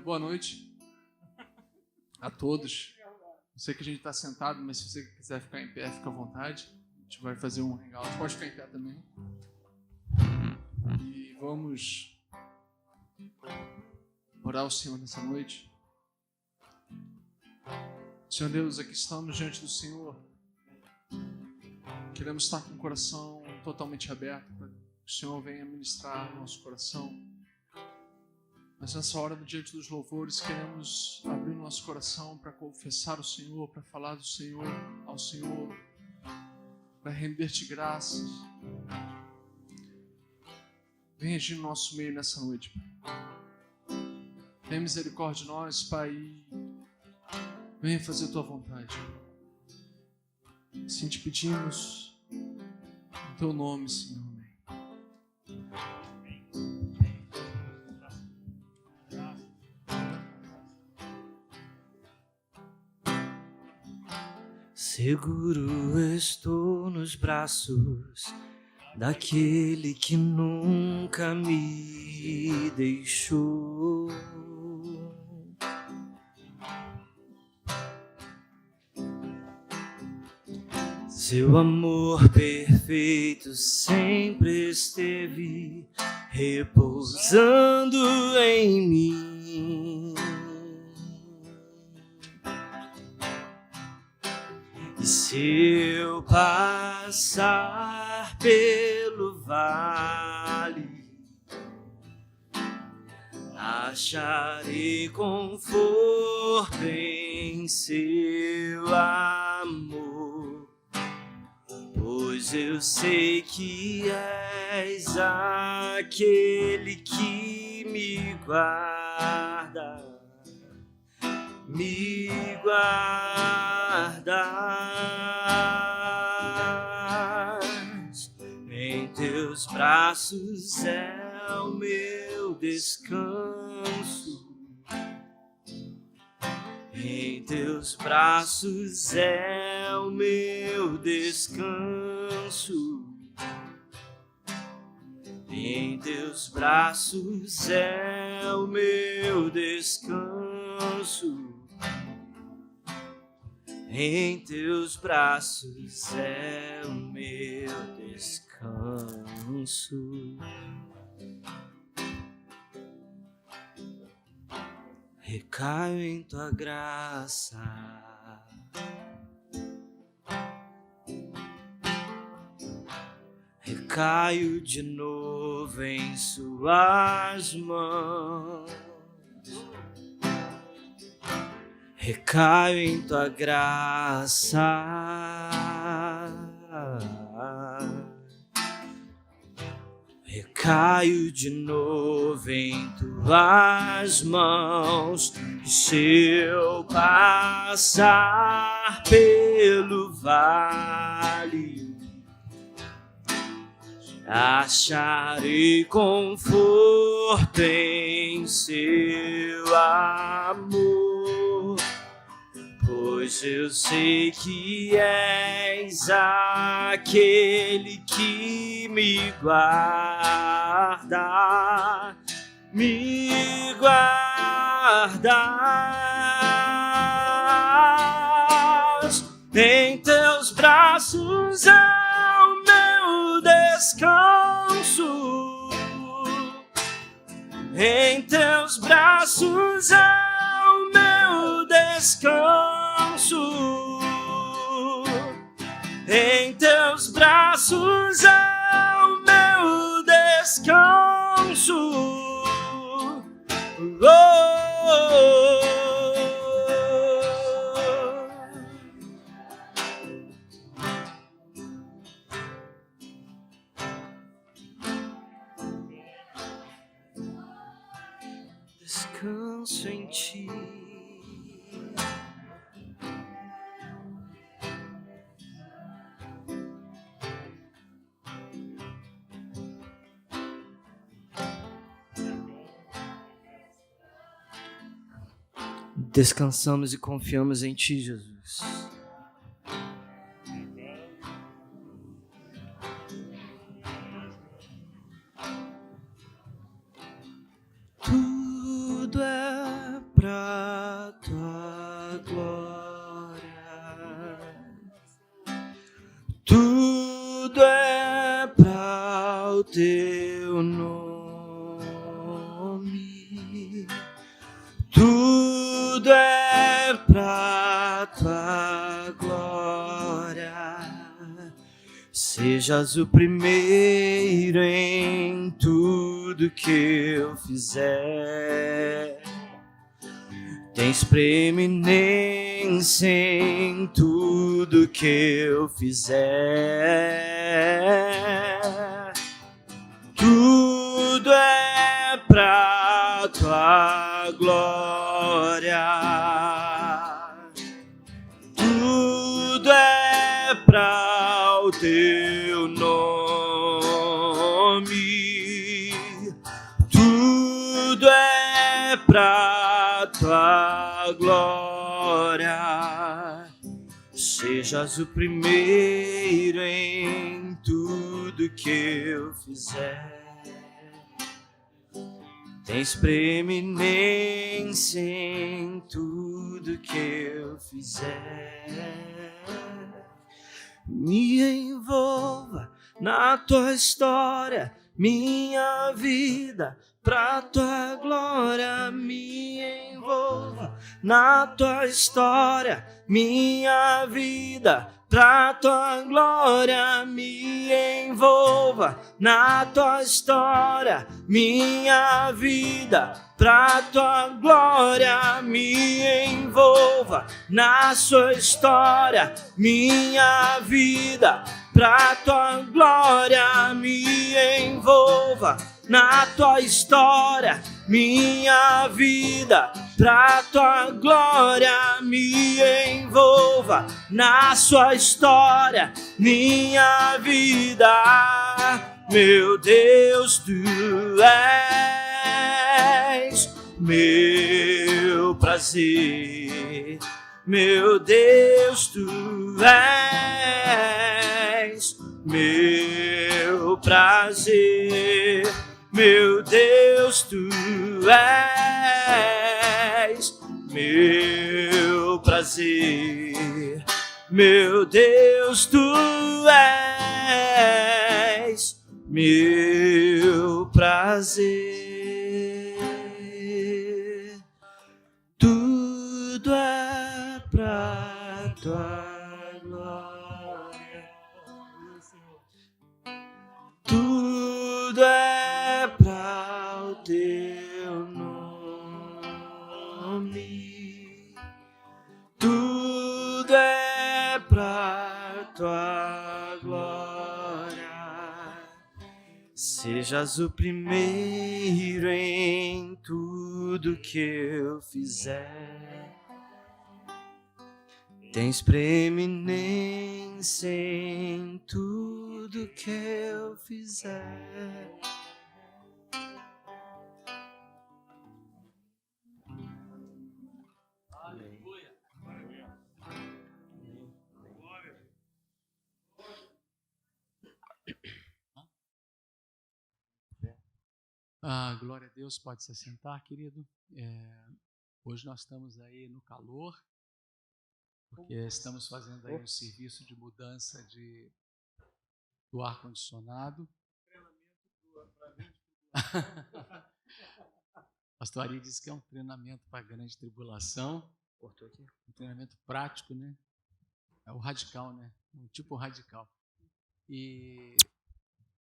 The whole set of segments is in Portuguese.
Boa noite a todos. Eu sei que a gente está sentado, mas se você quiser ficar em pé, fica à vontade. A gente vai fazer um hangout. Pode ficar em pé também. E vamos orar ao Senhor nessa noite. Senhor Deus, aqui estamos diante do Senhor. Queremos estar com o coração totalmente aberto para que o Senhor venha ministrar no nosso coração. Mas nessa hora, diante dos louvores, queremos abrir o nosso coração para confessar o Senhor, para falar do Senhor ao Senhor, para render-te graças. Vem agir no nosso meio nessa noite, Pai. Tenha misericórdia de nós, Pai, e venha fazer a Tua vontade. Assim te pedimos, em Teu nome, Senhor. Seguro estou nos braços daquele que nunca me deixou. Seu amor perfeito sempre esteve repousando em mim. E se eu passar pelo vale, acharei conforto em seu amor, pois eu sei que és aquele que me guarda. Me guardas, em teus braços é o meu descanso, em teus braços é o meu descanso, em teus braços é o meu descanso. Em teus braços é o meu descanso. Recaio em tua graça, recaio de novo em suas mãos. Recaio em tua graça, recaio de novo em tuas mãos. E se eu passar pelo vale, acharei conforto em seu amor, pois eu sei que és aquele que me guarda, me guardas. Em teus braços é o meu descanso, em teus braços é o meu descanso, em teus braços é o meu descanso. Descanso em ti. Descansamos e confiamos em ti, Jesus. Tudo é pra tua glória, tudo é pra o teu nome, tudo é pra tua glória. Sejas o primeiro em tudo que eu fizer. Tens preeminência em tudo que eu fizer. Tudo é pra tua glória. Tudo é pra o teu nome, tudo é pra tua glória. Sejas o primeiro em tudo que eu fizer. Tens preeminência em tudo que eu fizer. Me envolva na tua história, minha vida, pra tua glória. Me envolva na tua história, minha vida, pra tua glória. Me envolva na tua história, minha vida, pra tua glória. Me envolva na sua história, minha vida, pra tua glória. Me envolva na tua história, minha vida, pra tua glória. Me envolva na sua história, minha vida. Meu Deus, tu és meu prazer. Meu Deus, tu és meu prazer. Meu Deus, tu és meu prazer. Meu Deus, tu és meu prazer. Tudo é pra tua glória. Tudo é pra o teu nome. Tudo é pra tua glória. Sejas o primeiro em tudo que eu fizer. Tens preeminência em tudo que eu fizer. Aleluia. Glória a Deus, pode se sentar, querido. Hoje nós estamos aí no calor, porque estamos fazendo aí um serviço de mudança do ar-condicionado. Pastor Ari disse que é um treinamento para a grande tribulação. Cortou aqui. Um treinamento prático, né? É o radical, né? Um tipo radical. E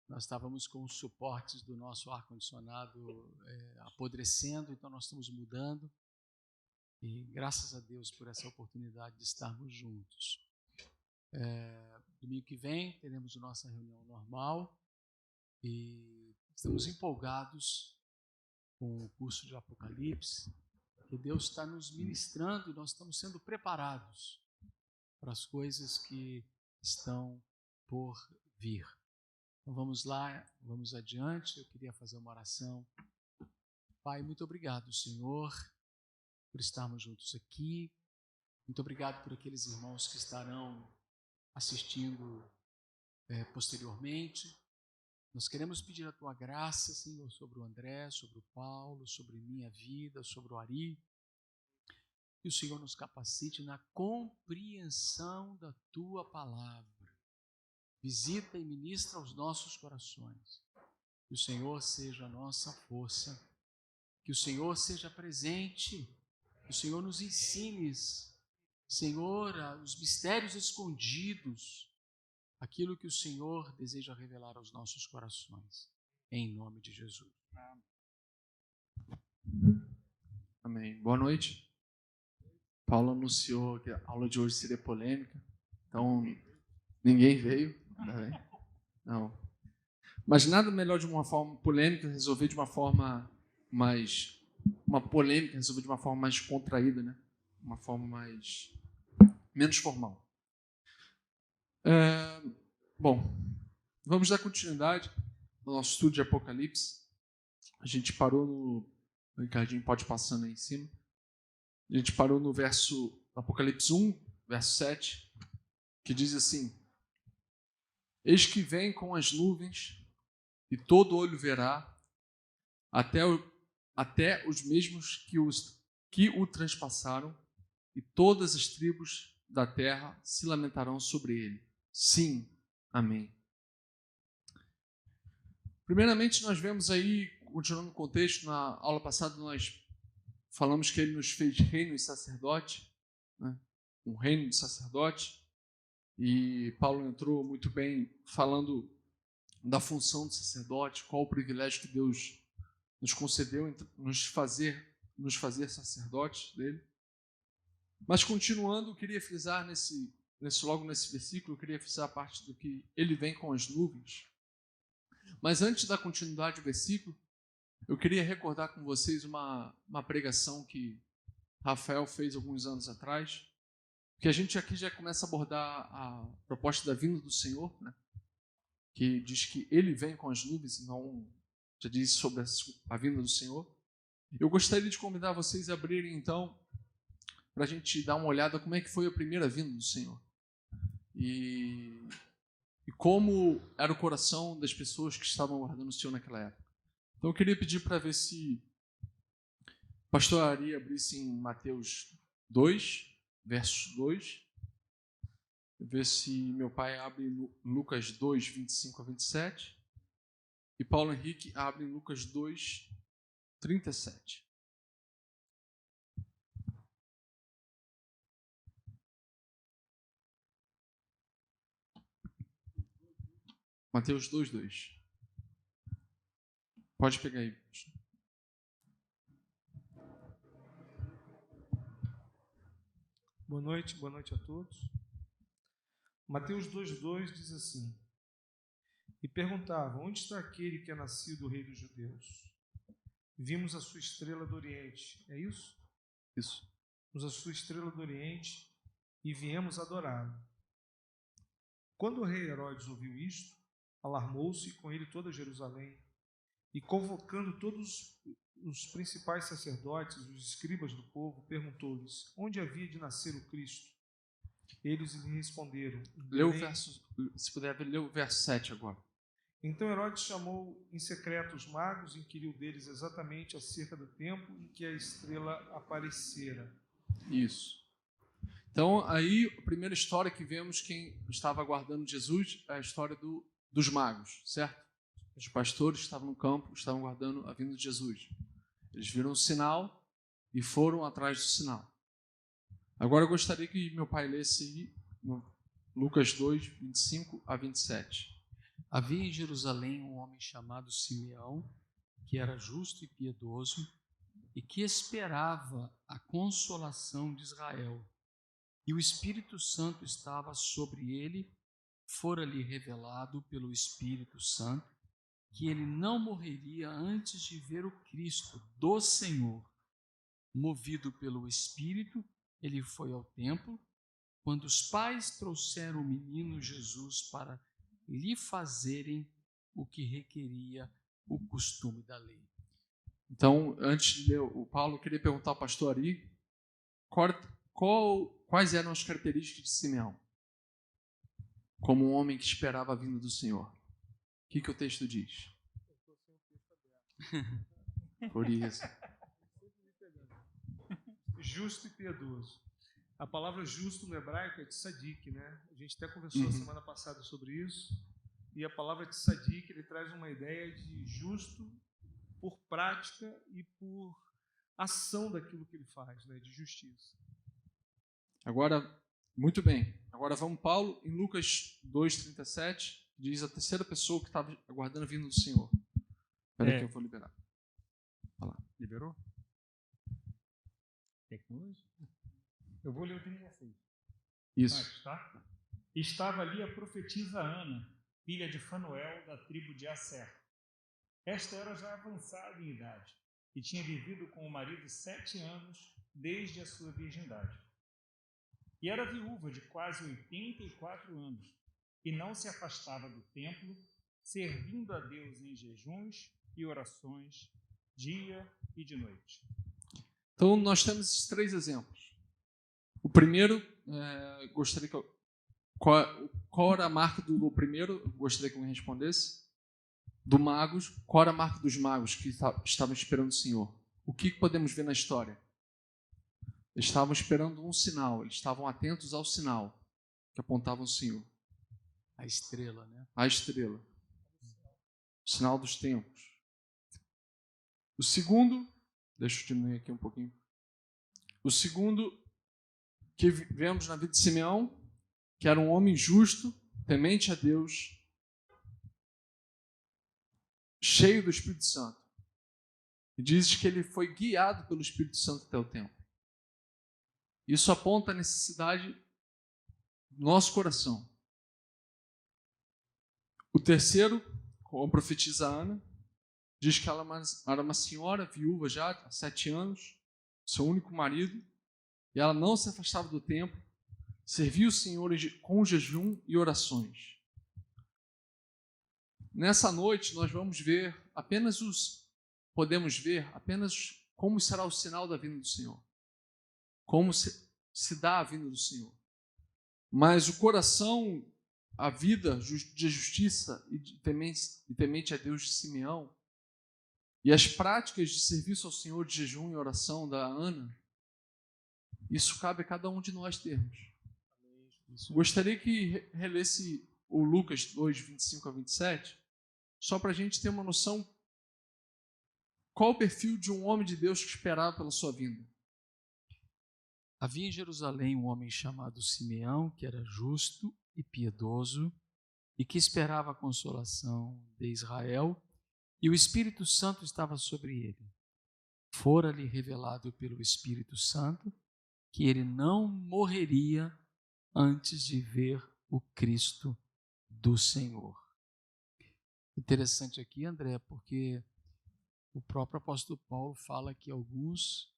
nós estávamos com os suportes do nosso ar-condicionado apodrecendo, então nós estamos mudando. E graças a Deus por essa oportunidade de estarmos juntos. Domingo que vem teremos a nossa reunião normal e estamos empolgados com o curso de Apocalipse, que Deus está nos ministrando e nós estamos sendo preparados para as coisas que estão por vir. Então vamos lá, vamos adiante. Eu queria fazer uma oração. Pai, muito obrigado, Senhor, por estarmos juntos aqui. Muito obrigado por aqueles irmãos que estarão assistindo posteriormente. Nós queremos pedir a Tua graça, Senhor, sobre o André, sobre o Paulo, sobre minha vida, sobre o Ari. Que o Senhor nos capacite na compreensão da Tua palavra. Visita e ministra os nossos corações. Que o Senhor seja a nossa força. Que o Senhor seja presente. Que o Senhor nos ensine, Senhor, os mistérios escondidos. Aquilo que o Senhor deseja revelar aos nossos corações. Em nome de Jesus. Amém. Boa noite. Paulo anunciou que a aula de hoje seria polêmica, então ninguém veio. Não. Mas nada melhor de uma forma polêmica resolver de uma forma mais... Uma polêmica resolver de uma forma mais contraída, né? Uma forma menos formal. Bom, vamos dar continuidade no nosso estudo de Apocalipse. A gente parou no... O Ricardinho pode ir passando aí em cima. A gente parou no verso Apocalipse 1, verso 7, que diz assim: Eis que vem com as nuvens, e todo olho verá, até os mesmos que o transpassaram, e todas as tribos da terra se lamentarão sobre ele. Sim, amém. Primeiramente, nós vemos aí, continuando o contexto, na aula passada nós falamos que ele nos fez reino e sacerdote, né? Um reino de sacerdote, e Paulo entrou muito bem falando da função do sacerdote, qual o privilégio que Deus nos concedeu, nos fazer sacerdotes dele. Mas continuando, eu queria frisar logo nesse versículo, eu queria frisar a parte do que ele vem com as nuvens. Mas antes da continuidade do versículo, eu queria recordar com vocês uma pregação que Rafael fez alguns anos atrás, que a gente aqui já começa a abordar a proposta da vinda do Senhor, né? Que diz que ele vem com as nuvens, não já diz sobre a vinda do Senhor. Eu gostaria de convidar vocês a abrirem, então, para a gente dar uma olhada como é que foi a primeira vinda do Senhor. E como era o coração das pessoas que estavam aguardando o Senhor naquela época. Então eu queria pedir para ver se o pastor Ari abrisse em Mateus 2, verso 2. Ver se meu pai abre Lucas 2, 25 a 27. E Paulo Henrique abre em Lucas 2, 37. Mateus 2, 2. Pode pegar aí. Boa noite a todos. Mateus 2,2 diz assim: E perguntava, onde está aquele que é nascido o rei dos judeus? Vimos a sua estrela do Oriente. É isso? Isso. Vimos a sua estrela do Oriente e viemos adorá-lo. Quando o rei Herodes ouviu isto, alarmou-se, e com ele toda Jerusalém, e convocando todos os principais sacerdotes, os escribas do povo, perguntou-lhes onde havia de nascer o Cristo. Eles lhe responderam: Lê o verso, se puder ler o verso 7 agora. Então Herodes chamou em secreto os magos e inquiriu deles exatamente acerca do tempo em que a estrela aparecera. Isso. Então, aí, a primeira história que vemos, quem estava aguardando Jesus, é a história dos magos, certo? Os pastores estavam no campo, estavam aguardando a vinda de Jesus. Eles viram o sinal e foram atrás do sinal. Agora eu gostaria que meu pai lesse Lucas 2, 25 a 27. Havia em Jerusalém um homem chamado Simeão, que era justo e piedoso, e que esperava a consolação de Israel. E o Espírito Santo estava sobre ele, fora-lhe revelado pelo Espírito Santo, que ele não morreria antes de ver o Cristo do Senhor. Movido pelo Espírito, ele foi ao templo, quando os pais trouxeram o menino Jesus para lhe fazerem o que requeria o costume da lei. Então, antes de ler o Paulo, eu queria perguntar ao pastor Ari, quais eram as características de Simeão, como um homem que esperava a vinda do Senhor? O que o texto diz? Por isso. justo e piedoso. A palavra justo no hebraico é tzadik, né? A gente até conversou semana passada sobre isso. E a palavra tzadik, ele traz uma ideia de justo por prática e por ação daquilo que ele faz, né? De justiça. Agora, muito bem. Agora vamos, Paulo, em Lucas 2,37, diz a terceira pessoa que estava aguardando a vinda do Senhor. Espera que eu vou liberar. Vai lá. Liberou? Tecnologia? Eu vou ler o 36. Isso. Tá? Estava ali a profetisa Ana, filha de Fanuel, da tribo de Asser. Esta era já avançada em idade e tinha vivido com o marido 7 anos desde a sua virgindade. E era viúva de quase 84 anos e não se afastava do templo, servindo a Deus em jejuns e orações, dia e de noite. Então, nós temos esses 3 exemplos. O primeiro, gostaria que qual era a marca do primeiro? Gostaria que alguém respondesse. Do magos, qual era a marca dos magos que estavam esperando o Senhor? O que podemos ver na história? Eles estavam esperando um sinal, eles estavam atentos ao sinal que apontava o Senhor. A estrela, né? A estrela. O sinal dos tempos. O segundo, deixa eu diminuir aqui um pouquinho. O segundo que vemos na vida de Simeão, que era um homem justo, temente a Deus, cheio do Espírito Santo. E diz que ele foi guiado pelo Espírito Santo até o templo. Isso aponta a necessidade do nosso coração. O terceiro, com a profetisa Ana, diz que ela era uma senhora viúva já há 7 anos, seu único marido, e ela não se afastava do templo, servia o Senhor com jejum e orações. Nessa noite nós vamos ver podemos ver apenas como será o sinal da vinda do Senhor. Como se dá a vinda do Senhor. Mas o coração, a vida de justiça e temente a Deus de Simeão, e as práticas de serviço ao Senhor de jejum e oração da Ana, isso cabe a cada um de nós termos. Gostaria que relesse o Lucas 2, 25 a 27, só para a gente ter uma noção qual o perfil de um homem de Deus que esperava pela sua vinda. Havia em Jerusalém um homem chamado Simeão, que era justo e piedoso, e que esperava a consolação de Israel, e o Espírito Santo estava sobre ele. Fora-lhe revelado pelo Espírito Santo que ele não morreria antes de ver o Cristo do Senhor. Interessante aqui, André, porque o próprio apóstolo Paulo fala que alguns,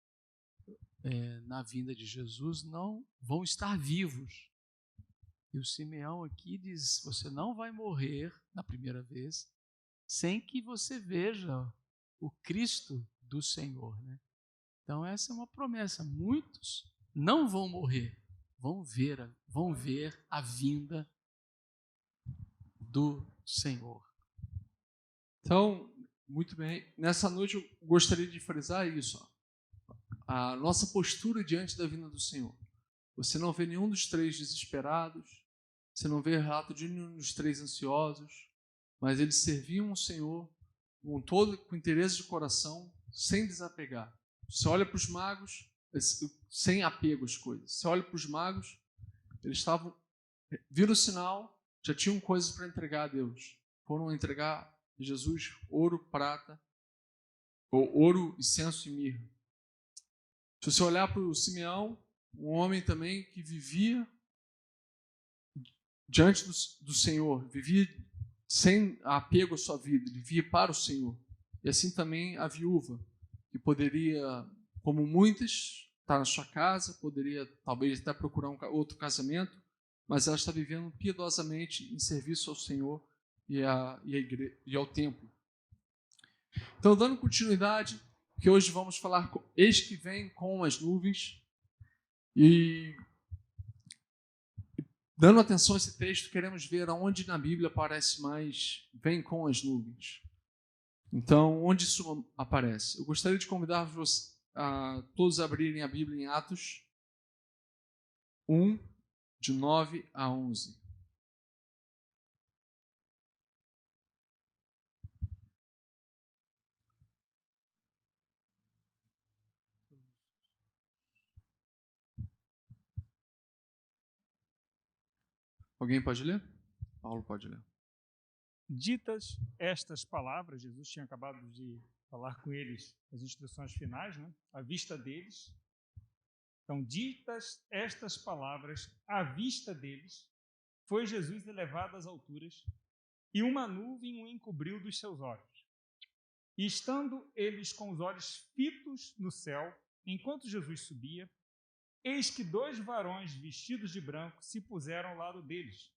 na vinda de Jesus, não vão estar vivos. E o Simeão aqui diz, você não vai morrer na primeira vez, sem que você veja o Cristo do Senhor, né? Então essa é uma promessa. Muitos não vão morrer, vão ver a vinda do Senhor. Então, muito bem. Nessa noite eu gostaria de frisar isso. A nossa postura diante da vinda do Senhor. Você não vê nenhum dos 3 desesperados, você não vê relato de nenhum dos 3 ansiosos, mas eles serviam o Senhor com interesse de coração, sem desapegar. Você olha para os magos, sem apego às coisas. Você olha para os magos, eles viram o sinal, já tinham coisas para entregar a Deus. Foram entregar a Jesus ouro, prata, ou ouro, incenso e mirra. Se você olhar para o Simeão, um homem também que vivia diante do Senhor, vivia sem apego à sua vida, ele vivia para o Senhor. E assim também a viúva, que poderia, como muitas, estar na sua casa, poderia talvez até procurar outro casamento, mas ela está vivendo piedosamente em serviço ao Senhor e ao templo. Então, dando continuidade, que hoje vamos falar, eis que vem com as nuvens, e dando atenção a esse texto, queremos ver aonde na Bíblia aparece mais vem com as nuvens. Então, onde isso aparece? Eu gostaria de convidar todos abrirem a Bíblia em Atos 1, de 9 a 11. Alguém pode ler? Paulo pode ler. Ditas estas palavras, Jesus tinha acabado de falar com eles as instruções finais, né? À vista deles. Então, ditas estas palavras, à vista deles, foi Jesus elevado às alturas, e uma nuvem o encobriu dos seus olhos. E estando eles com os olhos fitos no céu, enquanto Jesus subia, eis que 2 varões vestidos de branco se puseram ao lado deles,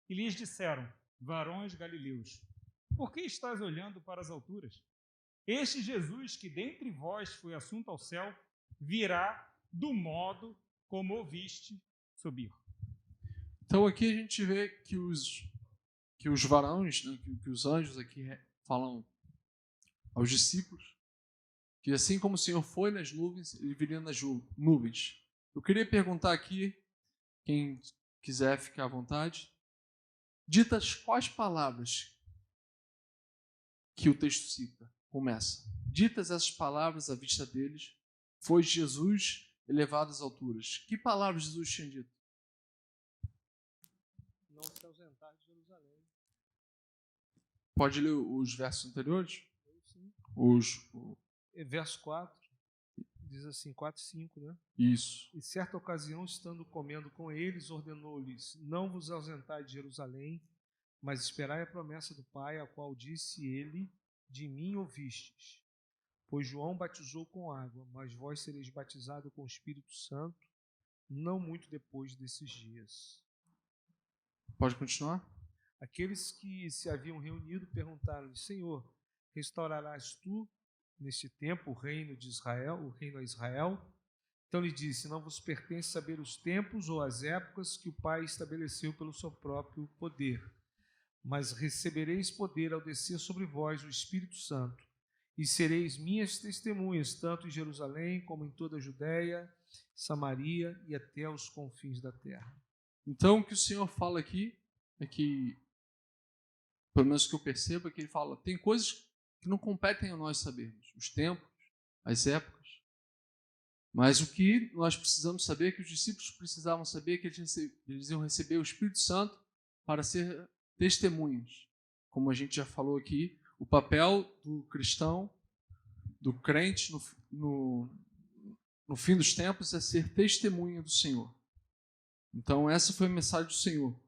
e lhes disseram: varões galileus, por que estáis olhando para as alturas? Este Jesus que dentre vós foi assunto ao céu, virá do modo como o viste subir. Então aqui a gente vê que os varões, né, que os anjos aqui falam aos discípulos, que assim como o Senhor foi nas nuvens, ele viria nas nuvens. Eu queria perguntar aqui, quem quiser ficar à vontade, ditas quais palavras que o texto cita? Começa. Ditas essas palavras à vista deles, foi Jesus elevado às alturas. Que palavras Jesus tinha dito? Não se ausentar de Jerusalém. Pode ler os versos anteriores? Sim. Verso 4, diz assim, 4 e 5, né? Isso. E certa ocasião, estando comendo com eles, ordenou-lhes: não vos ausentai de Jerusalém, mas esperai a promessa do Pai, a qual disse ele: de mim ouvistes. Pois João batizou com água, mas vós sereis batizados com o Espírito Santo, não muito depois desses dias. Pode continuar? Aqueles que se haviam reunido perguntaram-lhe: Senhor, restaurarás tu neste tempo o reino de Israel, o reino a Israel? Então lhe disse: não vos pertence saber os tempos ou as épocas que o Pai estabeleceu pelo seu próprio poder, mas recebereis poder ao descer sobre vós o Espírito Santo, e sereis minhas testemunhas, tanto em Jerusalém como em toda a Judéia, Samaria e até os confins da terra. Então, o que o Senhor fala aqui é que, pelo menos que eu percebo, é que ele fala, tem coisas que não competem a nós sabermos, os tempos, as épocas. Mas o que nós precisamos saber, que os discípulos precisavam saber, que eles iam receber o Espírito Santo para ser testemunhas. Como a gente já falou aqui, o papel do cristão, do crente no fim dos tempos é ser testemunha do Senhor. Então essa foi a mensagem do Senhor.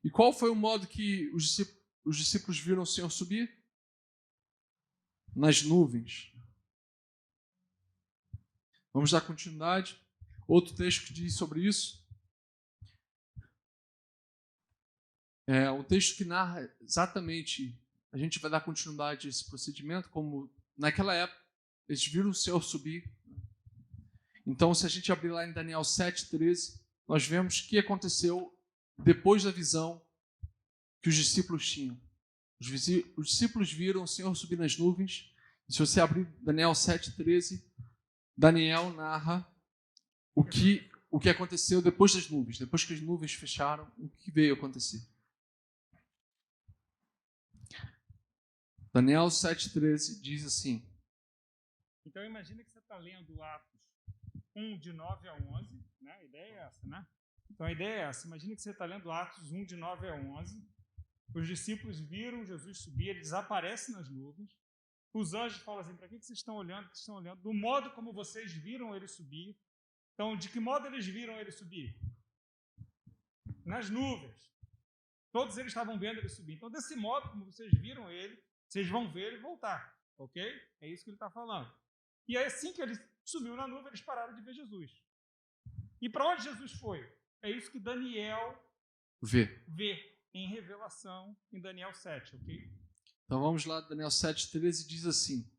E qual foi o modo que os discípulos viram o Senhor subir? Nas nuvens. Vamos dar continuidade. Outro texto que diz sobre isso. É um texto que narra exatamente, a gente vai dar continuidade a esse procedimento, como naquela época eles viram o Senhor subir. Então, se a gente abrir lá em Daniel 7,13, nós vemos o que aconteceu depois da visão que os discípulos tinham. Os discípulos viram o Senhor subir nas nuvens, e se você abrir Daniel 7,13, Daniel narra o que aconteceu depois das nuvens, depois que as nuvens fecharam, o que veio acontecer. Daniel 7,13 diz assim. Então imagina que você está lendo Atos 1, de 9 a 11, né? A ideia é essa, né? Então a ideia é essa, imagina que você está lendo Atos 1, de 9 a 11, os discípulos viram Jesus subir, ele desaparece nas nuvens, os anjos falam assim, para que vocês estão olhando? Vocês estão olhando do modo como vocês viram ele subir. Então, de que modo eles viram ele subir? Nas nuvens. Todos eles estavam vendo ele subir. Então, desse modo como vocês viram ele, vocês vão ver ele voltar, ok? É isso que ele está falando. E aí, assim que ele subiu na nuvem, eles pararam de ver Jesus. E para onde Jesus foi? É isso que Daniel vê em revelação em Daniel 7, ok? Então vamos lá, Daniel 7,13 diz assim.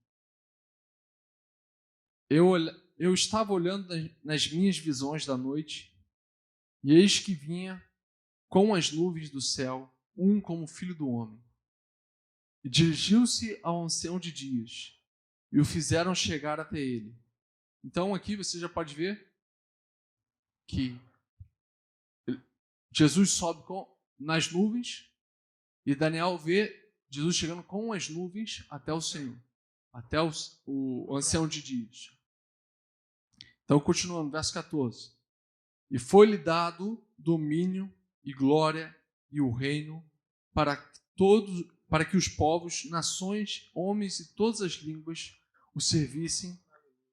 Eu estava olhando nas minhas visões da noite, e eis que vinha com as nuvens do céu, um como filho do homem. E dirigiu-se ao ancião de dias, e o fizeram chegar até ele. Então aqui você já pode ver que Jesus sobe nas nuvens e Daniel vê Jesus chegando com as nuvens até o Senhor, até o ancião de dias. Então, continuando, verso 14. E foi-lhe dado domínio e glória e o reino para que os povos, nações, homens e todas as línguas o servissem,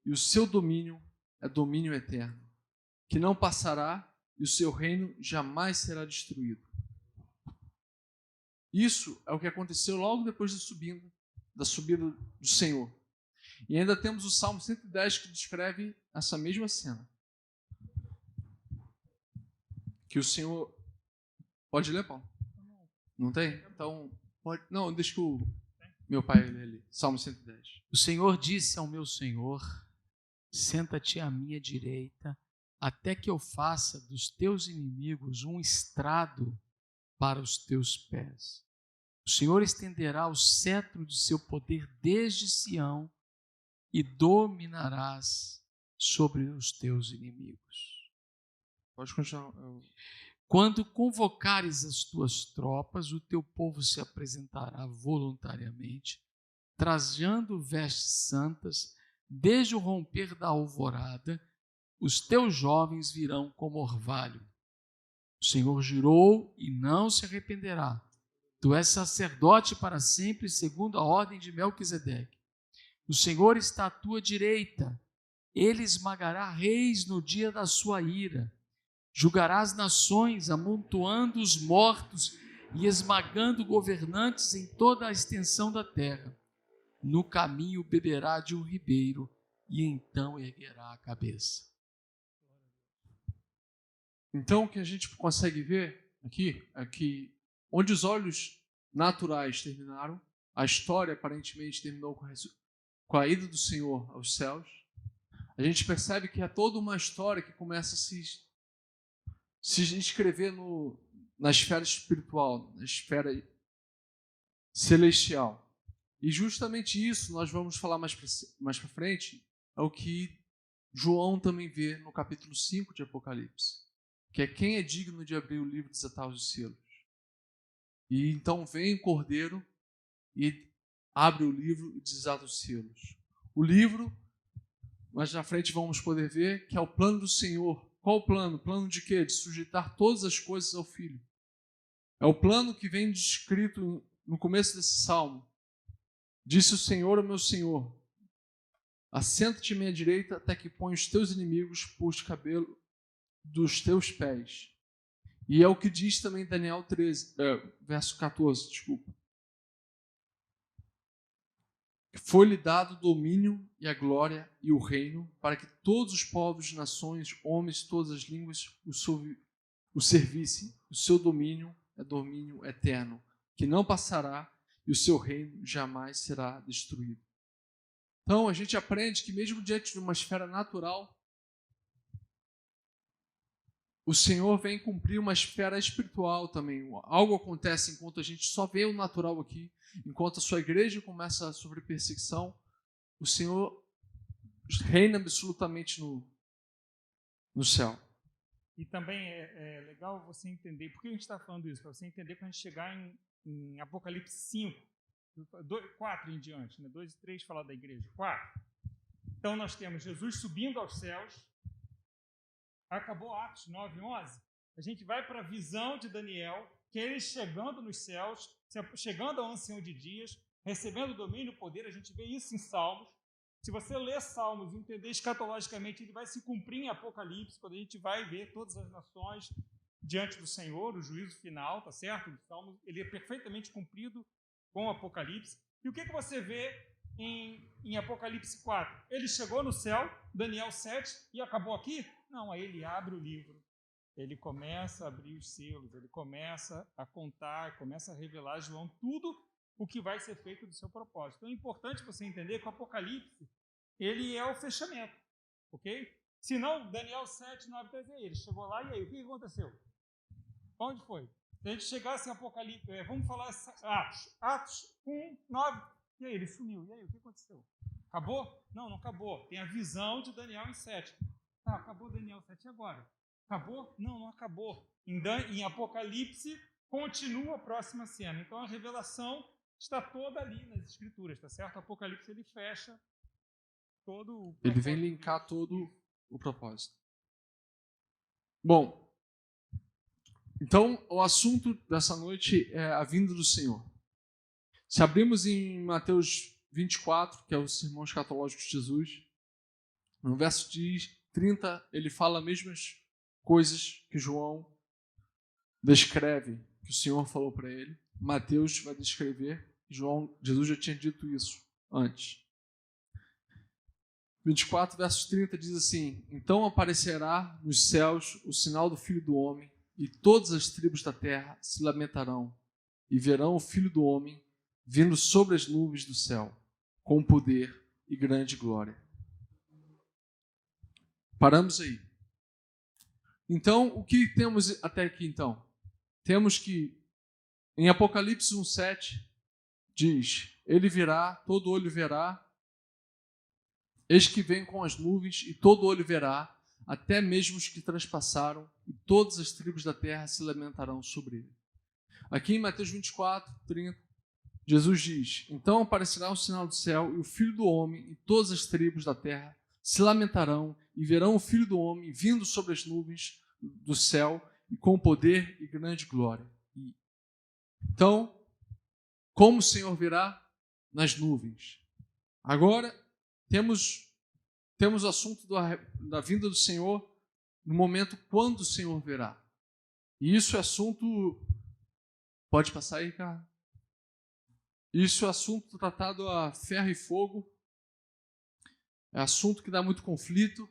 e o seu domínio é domínio eterno, que não passará, e o seu reino jamais será destruído. Isso é o que aconteceu logo depois da subida do Senhor. E ainda temos o Salmo 110 que descreve essa mesma cena. Que o Senhor... Pode ler, Paulo? Não tem? Então, pode... Não, deixa que o meu pai lê ali. Salmo 110. O Senhor disse ao meu Senhor: senta-te à minha direita, até que eu faça dos teus inimigos um estrado para os teus pés. O Senhor estenderá o cetro de seu poder desde Sião e dominarás sobre os teus inimigos. Pode continuar. Quando convocares as tuas tropas, o teu povo se apresentará voluntariamente, trajando vestes santas, desde o romper da alvorada, os teus jovens virão como orvalho. O Senhor jurou e não se arrependerá. Tu és sacerdote para sempre, segundo a ordem de Melquisedeque. O Senhor está à tua direita. Ele esmagará reis no dia da sua ira. Julgará as nações, amontoando os mortos e esmagando governantes em toda a extensão da terra. No caminho beberá de um ribeiro e então erguerá a cabeça. Então, o que a gente consegue ver aqui é que onde os olhos naturais terminaram, a história aparentemente terminou com a ida do Senhor aos céus. A gente percebe que é toda uma história que começa a se inscrever na esfera espiritual, na esfera celestial. E justamente isso, nós vamos falar mais para frente, é o que João também vê no capítulo 5 de Apocalipse, que é quem é digno de abrir o livro e desatar os selos. E então vem o Cordeiro e abre o livro e desata os selos. O livro, mais na frente vamos poder ver que é o plano do Senhor. Qual o plano? Plano de quê? De sujeitar todas as coisas ao Filho. É o plano que vem descrito no começo desse salmo. Disse o Senhor ao meu Senhor: assenta-te à minha direita até que ponha os teus inimigos por cabelo dos teus pés. E é o que diz também Daniel 13, verso 14, desculpa. Foi-lhe dado o domínio e a glória e o reino para que todos os povos, nações, homens, todas as línguas o servissem. O seu domínio é domínio eterno, que não passará, e o seu reino jamais será destruído. Então, a gente aprende que mesmo diante de uma esfera natural, o Senhor vem cumprir uma esfera espiritual também. Algo acontece enquanto a gente só vê o natural aqui, enquanto a sua igreja começa a sofrer perseguição, o Senhor reina absolutamente no céu. E também é legal você entender, por que a gente está falando isso? Para você entender quando a gente chegar em Apocalipse 5, 4 em diante, né? 2 e 3 falar da igreja, 4. Então nós temos Jesus subindo aos céus, acabou Atos 9 e 11, a gente vai para a visão de Daniel, que é ele chegando nos céus, chegando ao ancião de dias, recebendo domínio e poder. A gente vê isso em Salmos. Se você ler Salmos e entender escatologicamente, ele vai se cumprir em Apocalipse, quando a gente vai ver todas as nações diante do Senhor, o juízo final, tá certo? O Salmos, ele é perfeitamente cumprido com o Apocalipse. E o que você vê em Apocalipse 4? Ele chegou no céu, Daniel 7, e acabou aqui? Não, aí ele abre o livro, ele começa a abrir os selos, ele começa a contar, começa a revelar a João tudo o que vai ser feito do seu propósito. Então é importante você entender que o Apocalipse, ele é o fechamento, ok? Senão, Daniel 7, 9, 10 é ele. Chegou lá e aí, o que aconteceu? Onde foi? Se a gente chegasse em Apocalipse, vamos falar Atos 1, 9, e aí ele sumiu. E aí, o que aconteceu? Acabou? Não, não acabou. Tem a visão de Daniel em 7. Tá, acabou Daniel 7 agora. Acabou? Não, não acabou. Em Apocalipse, continua a próxima cena. Então, a revelação está toda ali nas Escrituras, tá certo? O Apocalipse, ele fecha todo o propósito. Ele vem linkar todo o propósito. Bom, então o assunto dessa noite é a vinda do Senhor. Se abrimos em Mateus 24, que é o sermão escatológico de Jesus, no verso 30, ele fala as mesmas coisas que João descreve, que o Senhor falou para ele. Mateus vai descrever que Jesus já tinha dito isso antes. 24, versos 30 diz assim: Então aparecerá nos céus o sinal do Filho do Homem, e todas as tribos da terra se lamentarão, e verão o Filho do Homem vindo sobre as nuvens do céu, com poder e grande glória. Paramos aí. Então, o que temos até aqui, então? Temos que, em Apocalipse 1,7, diz: Ele virá, todo olho verá, eis que vem com as nuvens, e todo olho verá, até mesmo os que transpassaram, e todas as tribos da terra se lamentarão sobre ele. Aqui em Mateus 24, 30, Jesus diz: Então aparecerá um sinal do céu, e o Filho do Homem, e todas as tribos da terra se lamentarão, e verão o Filho do Homem vindo sobre as nuvens do céu, e com poder e grande glória. Então, como o Senhor virá? Nas nuvens. Agora, temos o assunto da vinda do Senhor no momento quando o Senhor virá. E isso é assunto... Pode passar aí, cara? Isso é assunto tratado a ferro e fogo. É assunto que dá muito conflito.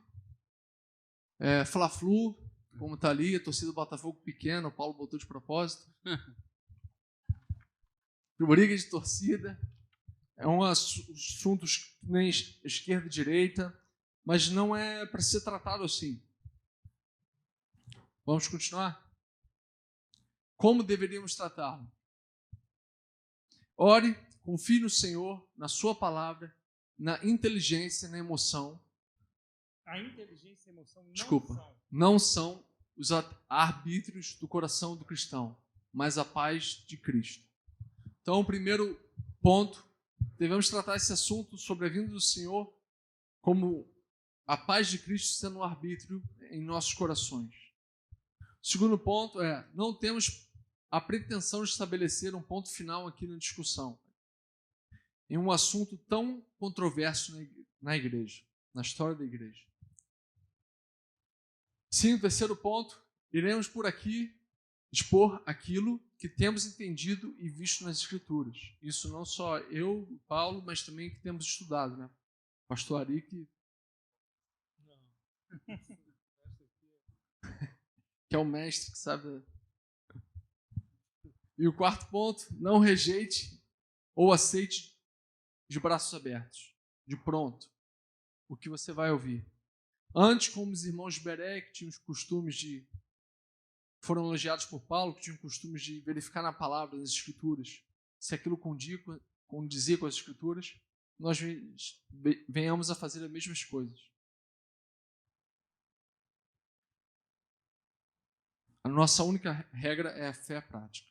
É fla-flu, como está ali, a torcida do Botafogo pequena, o Paulo botou de propósito. Briga de torcida. É um assunto nem esquerda e direita, mas não é para ser tratado assim. Vamos continuar? Como deveríamos tratá-lo? Ore, confie no Senhor, na sua palavra, na inteligência, na emoção. A inteligência e a emoção não são os arbítrios do coração do cristão, mas a paz de Cristo. Então, o primeiro ponto, devemos tratar esse assunto sobre a vinda do Senhor como a paz de Cristo sendo um arbítrio em nossos corações. O segundo ponto é, não temos a pretensão de estabelecer um ponto final aqui na discussão, em um assunto tão controverso na igreja, na história da igreja. Sim, o terceiro ponto, iremos por aqui expor aquilo que temos entendido e visto nas Escrituras. Isso não só eu, Paulo, mas também que temos estudado, né? Pastor Ari, que é o mestre que sabe. E o quarto ponto, não rejeite ou aceite de braços abertos, de pronto, o que você vai ouvir. Antes, como os irmãos de Beré, que tinham os costumes de... foram elogiados por Paulo, que tinham costumes de verificar na palavra, nas Escrituras, se aquilo condizia com as Escrituras, nós venhamos a fazer as mesmas coisas. A nossa única regra é a fé prática.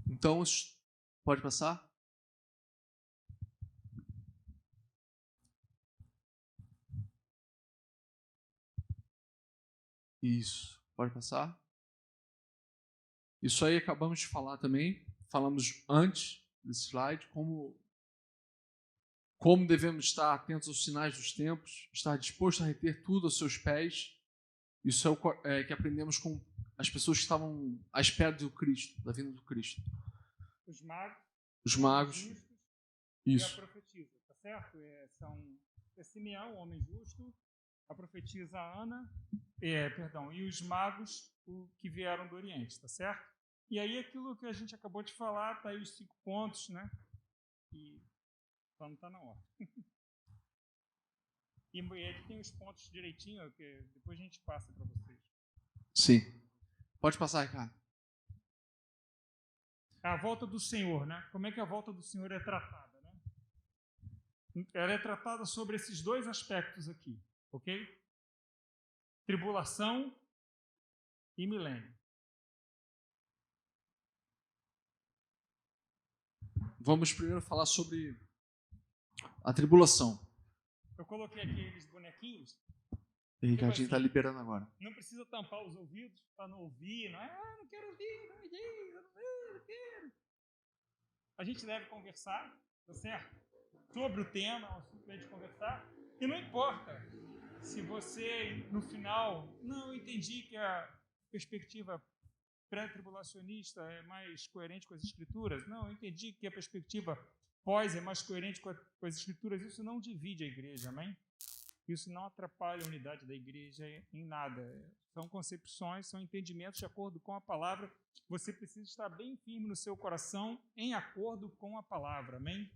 Então, pode passar? Isso, pode passar? Isso aí acabamos de falar também, falamos antes desse slide, como devemos estar atentos aos sinais dos tempos, estar disposto a reter tudo aos seus pés. Isso é o que aprendemos com as pessoas que estavam à espera do Cristo, da vinda do Cristo. Os magos. Isso. E a profetisa, tá certo? É Simeão, homem justo, a profetisa Ana, e os magos que vieram do Oriente, tá certo? E aí aquilo que a gente acabou de falar, tá aí os 5 pontos, né? E só não está na ordem. E ele tem os pontos direitinho, que depois a gente passa para vocês. Sim. Pode passar, Ricardo. É a volta do Senhor, né? Como é que a volta do Senhor é tratada, né? Ela é tratada sobre esses dois aspectos aqui, ok? Tribulação e milênio. Vamos primeiro falar sobre a tribulação. Eu coloquei aqui aqueles bonequinhos. O Ricardinho está liberando agora. Não precisa tampar os ouvidos para não ouvir, não é? Não quero ouvir, não me diz, eu não quero. A gente deve conversar, tá certo? Sobre o tema, é um assunto para a gente conversar. E não importa se você, no final, não, eu entendi que a perspectiva pré-tribulacionista é mais coerente com as Escrituras. Não, eu entendi que a perspectiva pós é mais coerente com as Escrituras. Isso não divide a igreja, amém? Isso não atrapalha a unidade da igreja em nada. São concepções, são entendimentos de acordo com a palavra. Você precisa estar bem firme no seu coração, em acordo com a palavra, amém?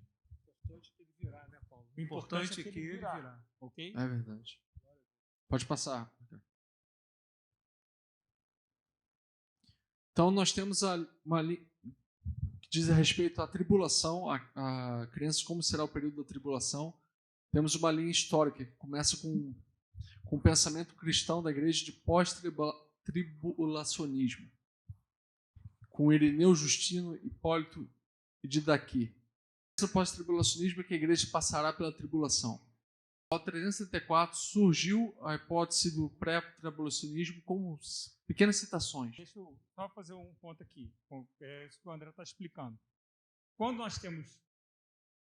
O importante é que ele virar, né, Paulo? O importante é que ele virar. Ok? É verdade. Pode passar. Então, nós temos uma linha que diz a respeito à tribulação, a crianças, como será o período da tribulação. Temos uma linha histórica que começa com o pensamento cristão da igreja de pós-tribulacionismo, com Irineu, Justino, Hipólito e Didaqui. Esse pós-tribulacionismo é que a igreja passará pela tribulação. Em 374 surgiu a hipótese do pré-tribulacionismo com pequenas citações. Deixa eu só fazer um ponto aqui, isso que o André está explicando. Quando nós temos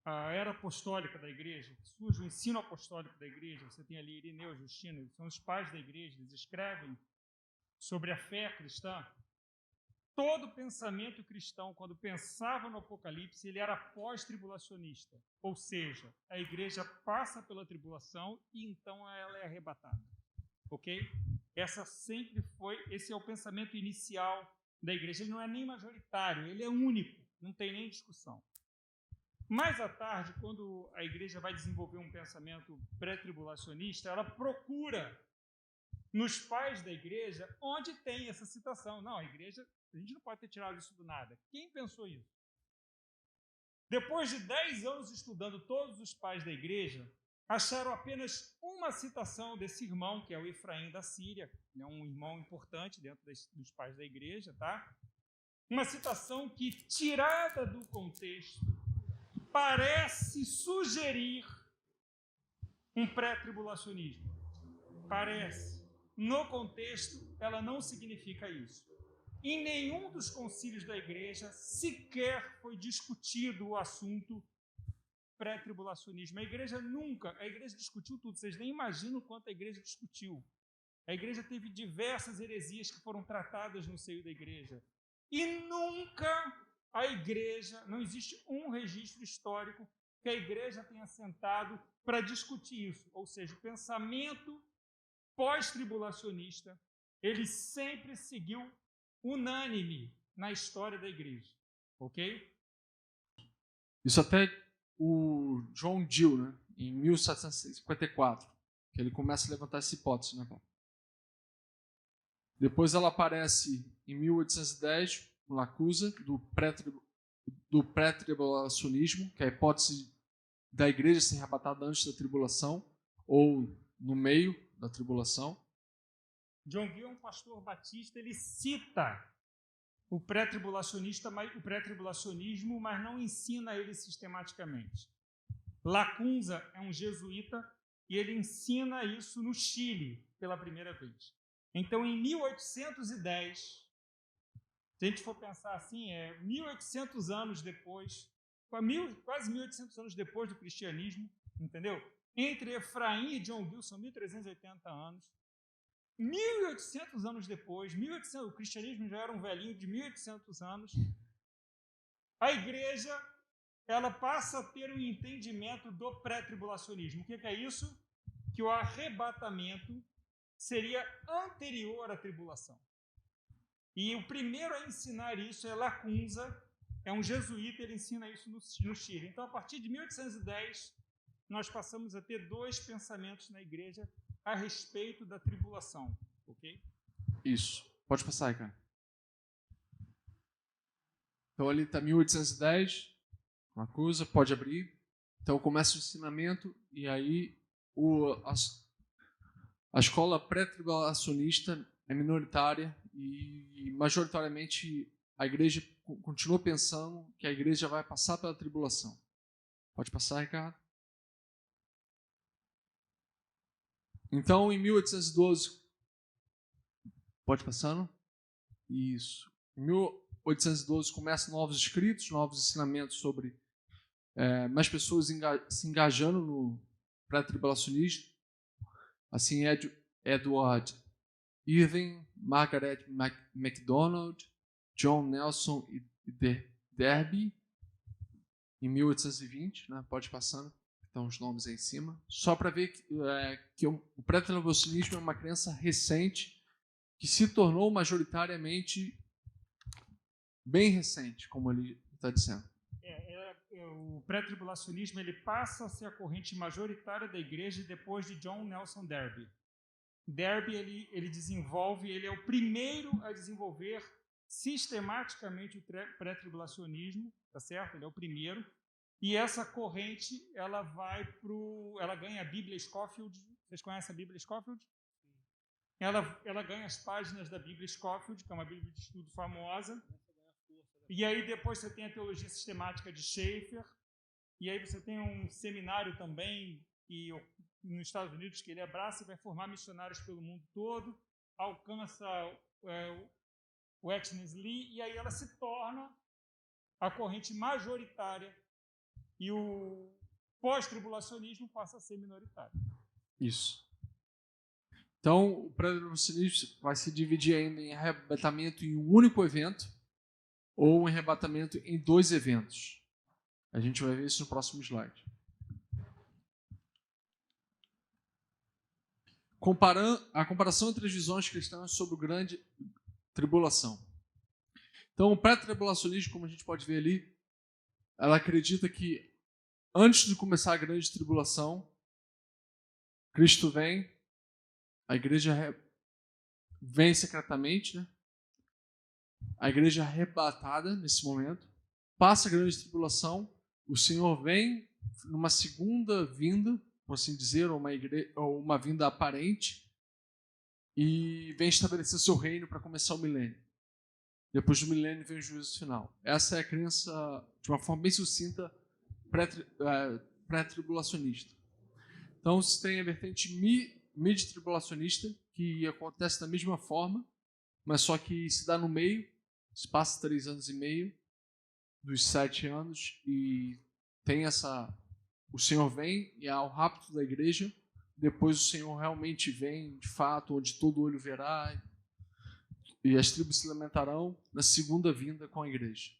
a era apostólica da igreja, surge o ensino apostólico da igreja, você tem ali Irineu, Justino, eles são os pais da igreja, eles escrevem sobre a fé cristã. Todo pensamento cristão, quando pensava no Apocalipse, ele era pós-tribulacionista, ou seja, a igreja passa pela tribulação e então ela é arrebatada, ok? Esse é o pensamento inicial da igreja. Ele não é nem majoritário, ele é único, não tem nem discussão. Mais à tarde, quando a igreja vai desenvolver um pensamento pré-tribulacionista, ela procura nos pais da igreja onde tem essa citação. Não, a gente não pode ter tirado isso do nada. Quem pensou isso? Depois de 10 anos estudando todos os pais da igreja, acharam apenas uma citação desse irmão, que é o Efraim da Síria, é um irmão importante dentro dos pais da igreja, tá? Uma citação que, tirada do contexto, parece sugerir um pré-tribulacionismo. Parece. No contexto, ela não significa isso. Em nenhum dos concílios da igreja sequer foi discutido o assunto pré-tribulacionismo. A igreja discutiu tudo. Vocês nem imaginam quanto a igreja discutiu. A igreja teve diversas heresias que foram tratadas no seio da igreja. E nunca a igreja, não existe um registro histórico que a igreja tenha sentado para discutir isso. Ou seja, o pensamento pós-tribulacionista, ele sempre seguiu unânime na história da igreja. Ok? Isso até o John Gill, né, em 1754, que ele começa a levantar essa hipótese, né, Paulo? Depois ela aparece em 1810, no Lacusa, do pré-tribulacionismo, que é a hipótese da igreja ser arrebatada antes da tribulação, ou no meio da tribulação. John Gill é um pastor batista, ele cita o pré-tribulacionismo, mas não ensina ele sistematicamente. Lacunza é um jesuíta e ele ensina isso no Chile pela primeira vez. Então, em 1810, se a gente for pensar assim, 1800 anos depois, quase 1800 anos depois do cristianismo, entendeu? Entre Efraim e John Gill são 1380 anos. 1800 anos depois, o cristianismo já era um velhinho de 1800 anos, a igreja ela passa a ter um entendimento do pré-tribulacionismo. O que é isso? Que o arrebatamento seria anterior à tribulação. E o primeiro a ensinar isso é Lacunza, é um jesuíta, ele ensina isso no Chile. Então, a partir de 1810, nós passamos a ter dois pensamentos na igreja a respeito da tribulação, ok? Isso. Pode passar aí, cara. Então ali está 1810, uma coisa, pode abrir. Então começa o ensinamento e aí a escola pré-tribulacionista é minoritária e majoritariamente a igreja continua pensando que a igreja vai passar pela tribulação. Pode passar, Ricardo? Então, em 1812, pode passando? Isso. Em 1812 começam novos escritos, novos ensinamentos sobre mais pessoas se engajando no pré-tribulacionismo. Assim, Edward Irving, Margaret MacDonald, John Nelson e Derby, em 1820, né? Pode passando, estão os nomes aí em cima. Só para ver que o pré-tribulacionismo é uma crença recente que se tornou majoritariamente bem recente, como ele está dizendo. O pré-tribulacionismo ele passa a ser a corrente majoritária da igreja depois de John Nelson Darby. Darby ele desenvolve, ele é o primeiro a desenvolver sistematicamente o pré-tribulacionismo, tá certo? Ele é o primeiro. E essa corrente ela ganha a Bíblia Scofield. Vocês conhecem a Bíblia Scofield? Ela ganha as páginas da Bíblia Scofield, que é uma Bíblia de estudo famosa. E aí depois você tem a teologia sistemática de Schaeffer. E aí você tem um seminário também nos Estados Unidos que ele abraça e vai formar missionários pelo mundo todo. Alcança o Witness Lee e aí ela se torna a corrente majoritária e o pós-tribulacionismo passa a ser minoritário. Isso. Então, o pré-tribulacionismo vai se dividir ainda em arrebatamento em um único evento ou um arrebatamento em 2 eventos. A gente vai ver isso no próximo slide. A comparação entre as visões cristãs sobre o grande tribulação. Então, o pré-tribulacionismo, como a gente pode ver ali, ela acredita que antes de começar a grande tribulação, Cristo vem, a igreja vem secretamente, né? A igreja é arrebatada nesse momento, passa a grande tribulação, o Senhor vem numa segunda vinda, por assim dizer, ou uma vinda aparente, e vem estabelecer seu reino para começar o milênio. Depois do milênio vem o juízo final. Essa é a crença, de uma forma bem sucinta, pré-tribulacionista. Então, você tem a vertente mid-tribulacionista, que acontece da mesma forma, mas só que se dá no meio, se passa 3 anos e meio dos 7 anos, e tem o Senhor vem e há o rapto da igreja, depois o Senhor realmente vem, de fato, onde todo olho verá, e as tribos se lamentarão na segunda vinda com a igreja.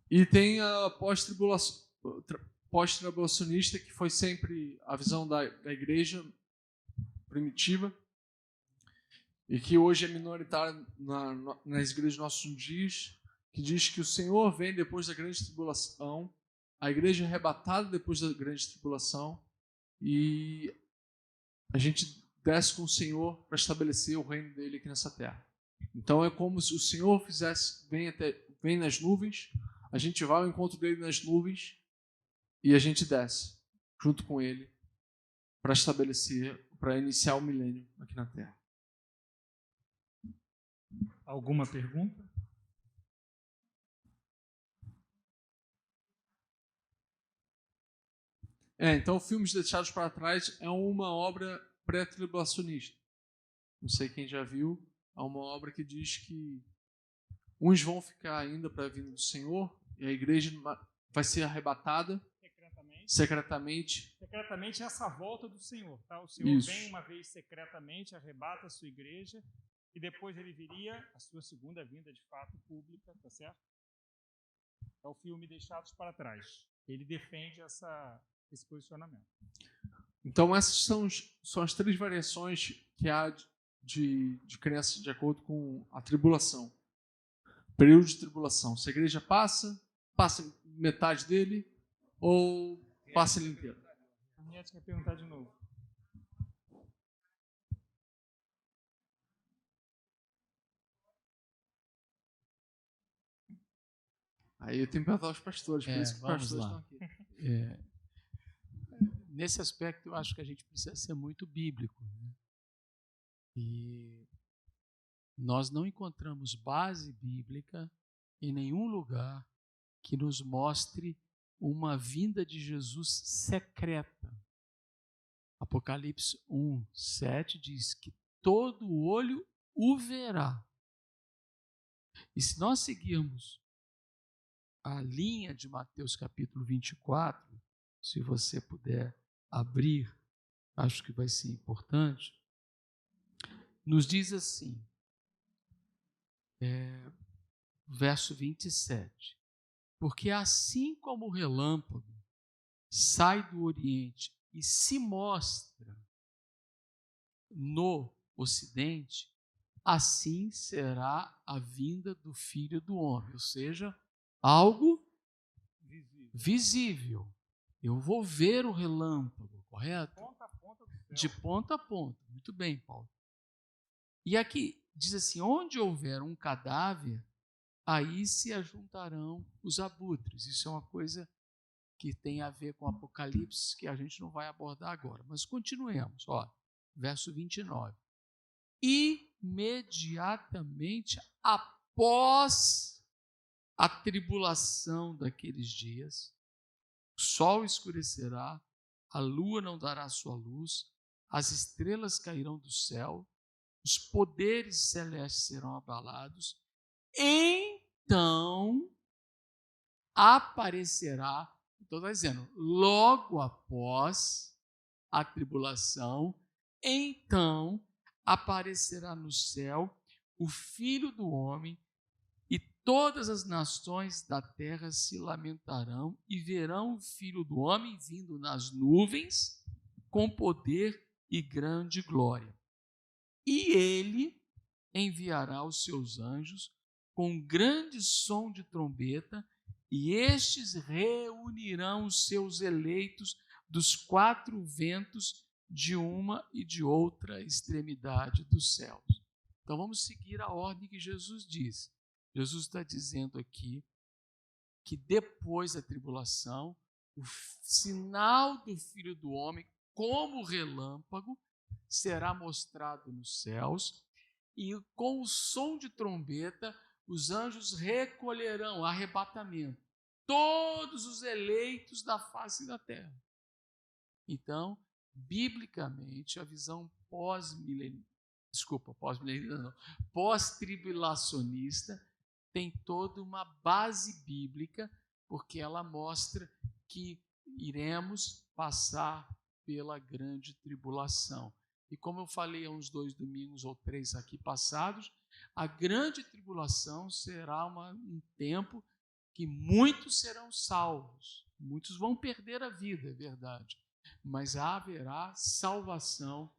E tem a pós-tribulacionista, que foi sempre a visão da igreja primitiva, e que hoje é minoritária nas igrejas dos nossos dias, que diz que o Senhor vem depois da grande tribulação, a igreja é arrebatada depois da grande tribulação, e a gente desce com o Senhor para estabelecer o reino dele aqui nessa terra. Então é como se o Senhor vem nas nuvens, a gente vai ao encontro dele nas nuvens e a gente desce junto com ele para iniciar o milênio aqui na terra. Alguma pergunta? Então, Filmes Deixados para Trás é uma obra pré-tribulacionista. Não sei quem já viu. É uma obra que diz que uns vão ficar ainda para a vinda do Senhor e a igreja vai ser arrebatada secretamente. Secretamente é essa volta do Senhor. Tá? O Senhor vem uma vez secretamente, arrebata a sua igreja e depois ele viria a sua segunda vinda de fato pública, tá certo? É o filme Deixados para Trás. Ele defende esse posicionamento. Então essas são as 3 variações que há de crença de acordo com a tribulação. Período de tribulação. Se a igreja passa metade dele ou passa ele inteiro. A minha quer perguntar de novo. Aí eu tenho que perguntar aos pastores, por isso que os vamos pastores lá. estão aqui. Nesse aspecto, eu acho que a gente precisa ser muito bíblico, né? E nós não encontramos base bíblica em nenhum lugar que nos mostre uma vinda de Jesus secreta. Apocalipse 1:7 diz que todo olho o verá. E se nós seguirmos a linha de Mateus capítulo 24, se você puder abrir, acho que vai ser importante, nos diz assim, verso 27, porque assim como o relâmpago sai do Oriente e se mostra no Ocidente, assim será a vinda do Filho do Homem, ou seja, algo visível. Eu vou ver o relâmpago, correto? Ponta a ponta do céu. De ponta a ponta. Muito bem, Paulo. E aqui diz assim, onde houver um cadáver, aí se ajuntarão os abutres. Isso é uma coisa que tem a ver com Apocalipse, que a gente não vai abordar agora. Mas continuemos, verso 29. Imediatamente após a tribulação daqueles dias, o sol escurecerá, a lua não dará sua luz, as estrelas cairão do céu, os poderes celestes serão abalados, então aparecerá, então está dizendo, logo após a tribulação, então aparecerá no céu o Filho do Homem, e todas as nações da terra se lamentarão e verão o Filho do Homem vindo nas nuvens com poder e grande glória. E ele enviará os seus anjos com grande som de trombeta, e estes reunirão os seus eleitos dos quatro ventos de uma e de outra extremidade dos céus. Então vamos seguir a ordem que Jesus diz. Jesus está dizendo aqui que depois da tribulação, o sinal do Filho do Homem, como relâmpago, será mostrado nos céus, e com o som de trombeta, os anjos recolherão, arrebatamento, todos os eleitos da face da terra. Então, biblicamente, a visão pós-tribulacionista tem toda uma base bíblica, porque ela mostra que iremos passar pela grande tribulação. E como eu falei há uns 2 domingos ou 3 aqui passados, a grande tribulação será um tempo que muitos serão salvos, muitos vão perder a vida, é verdade, mas haverá salvação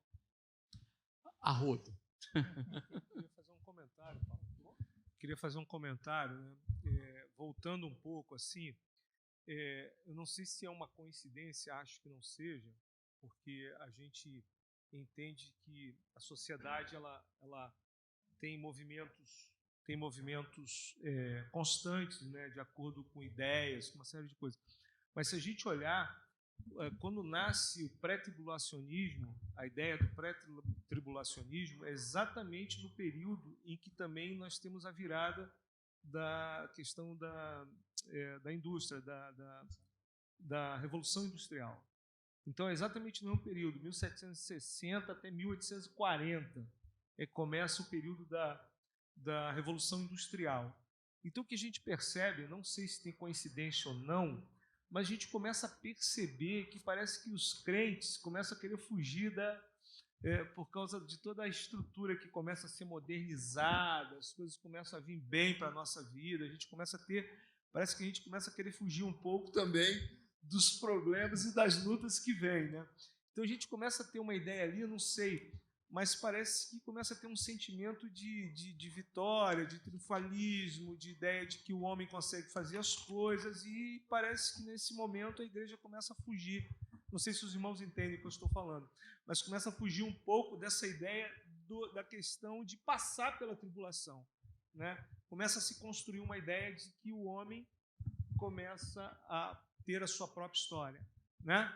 a rodo. Queria fazer um comentário, Paulo. Queria fazer um comentário, né? Voltando um pouco assim, eu não sei se é uma coincidência, acho que não seja, porque a gente entende que a sociedade ela tem movimentos constantes, né, de acordo com ideias, com uma série de coisas. Mas se a gente olhar, quando nasce o pré-tribulacionismo, a ideia do pré-tribulacionismo é exatamente no período em que também nós temos a virada da questão da indústria, da Revolução Industrial. Então, é exatamente no mesmo período, 1760 até 1840, começa o período da Revolução Industrial. Então, o que a gente percebe, não sei se tem coincidência ou não, mas a gente começa a perceber que parece que os crentes começam a querer fugir por causa de toda a estrutura que começa a ser modernizada, as coisas começam a vir bem para a nossa vida, parece que a gente começa a querer fugir um pouco também dos problemas e das lutas que vêm, né? Então a gente começa a ter uma ideia ali, eu não sei, mas parece que começa a ter um sentimento de vitória, de triunfalismo, de ideia de que o homem consegue fazer as coisas, e parece que nesse momento a igreja começa a fugir. Não sei se os irmãos entendem o que eu estou falando, mas começa a fugir um pouco dessa ideia da questão de passar pela tribulação, né? Começa a se construir uma ideia de que o homem começa a ter a sua própria história, né?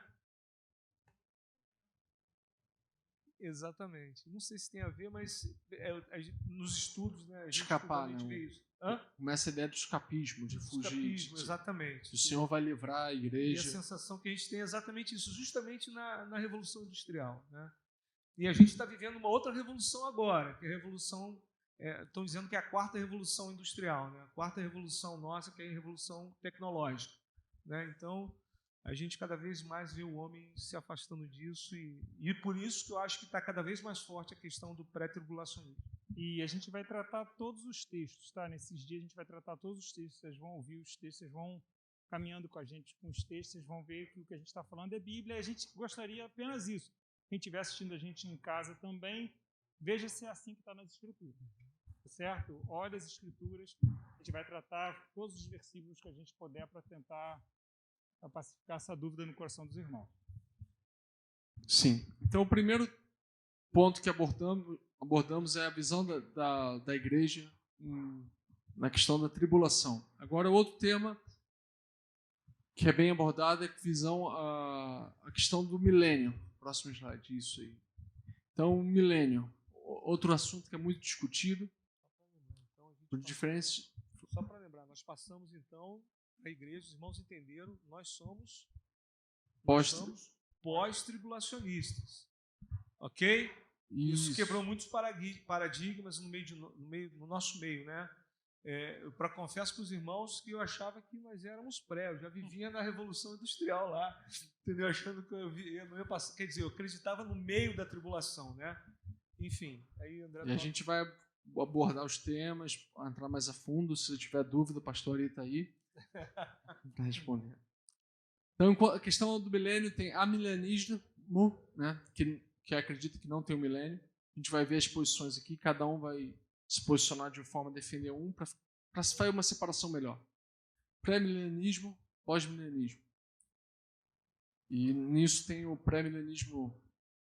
Exatamente. Não sei se tem a ver, mas nos estudos, né, a gente Escapar, né? vê isso. Começa a ideia do escapismo, de fugir. Escapismo, exatamente. O Senhor vai livrar a igreja. E a sensação que a gente tem é exatamente isso, justamente na Revolução Industrial, né? E a gente está vivendo uma outra revolução agora, que é a revolução, estão dizendo que é a quarta revolução industrial, né? A quarta revolução nossa, que é a revolução tecnológica, né? Então, a gente cada vez mais vê o homem se afastando disso e por isso que eu acho que está cada vez mais forte a questão do pré-tribulacionismo. E a gente vai tratar todos os textos, tá? Nesses dias a gente vai tratar todos os textos, vocês vão ouvir os textos, vocês vão caminhando com a gente com os textos, vocês vão ver que o que a gente está falando é Bíblia, e a gente gostaria apenas isso. Quem estiver assistindo a gente em casa também, veja se é assim que está nas Escrituras, certo? Olha as Escrituras, a gente vai tratar todos os versículos que a gente puder para tentar pacificar essa dúvida no coração dos irmãos. Sim. Então, o primeiro ponto que abordamos é a visão da igreja na questão da tribulação. Agora, outro tema que é bem abordado é a questão do milênio. Próximo slide, isso aí. Então, o milênio. Outro assunto que é muito discutido. Por diferenças. Só para lembrar, nós passamos então a igreja, os irmãos entenderam, nós somos pós-tribulacionistas. Ok? Isso quebrou muitos paradigmas no nosso meio, né? Eu confesso para os irmãos que eu achava que nós éramos eu já vivia na Revolução Industrial lá, entendeu? Achando que eu não ia passar, quer dizer, eu acreditava no meio da tribulação, né? Enfim, aí André. E a gente vai abordar os temas, entrar mais a fundo. Se tiver dúvida, o pastor está aí para responder. Então, a questão do milênio tem amilenismo, né? Que acredita que não tem o milênio. A gente vai ver as posições aqui, cada um vai se posicionar de forma a defender para se fazer uma separação melhor. Pré-milenismo, pós-milenismo. E nisso tem o pré-milenismo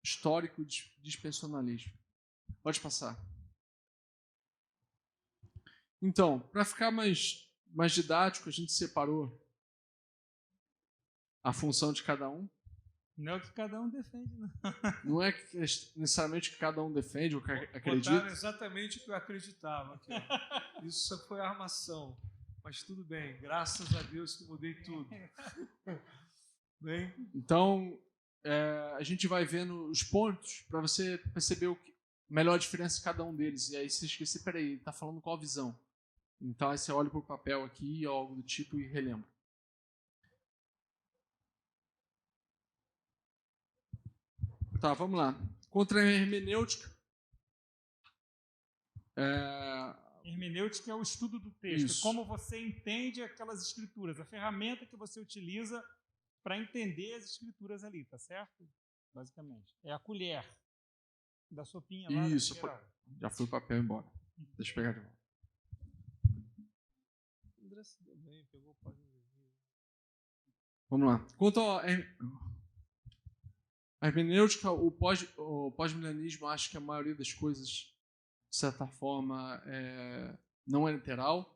histórico e dispensacionalismo. Pode passar. Então, para ficar mais didático, a gente separou a função de cada um. Não é o que cada um defende, não. Não é necessariamente o que cada um defende ou que acredita. Botaram exatamente o que eu acreditava. Aqui, isso só foi armação. Mas tudo bem, graças a Deus que mudei tudo. Bem? Então, a gente vai vendo os pontos para você perceber a melhor diferença de cada um deles. E aí você esquece, peraí, ele está falando qual visão? Então aí você olha para o papel aqui, ou algo do tipo, e relembra. Tá, vamos lá. Contra a hermenêutica. Hermenêutica é o estudo do texto. Isso. Como você entende aquelas escrituras, a ferramenta que você utiliza para entender as escrituras ali, tá certo? Basicamente. É a colher da sopinha lá. Isso. Já foi o papel embora. Deixa eu pegar de volta. André se deu bem, pegou o página. Vamos lá. Quanto a hermenêutica, o pós-milenismo, acho que a maioria das coisas, de certa forma, não é literal.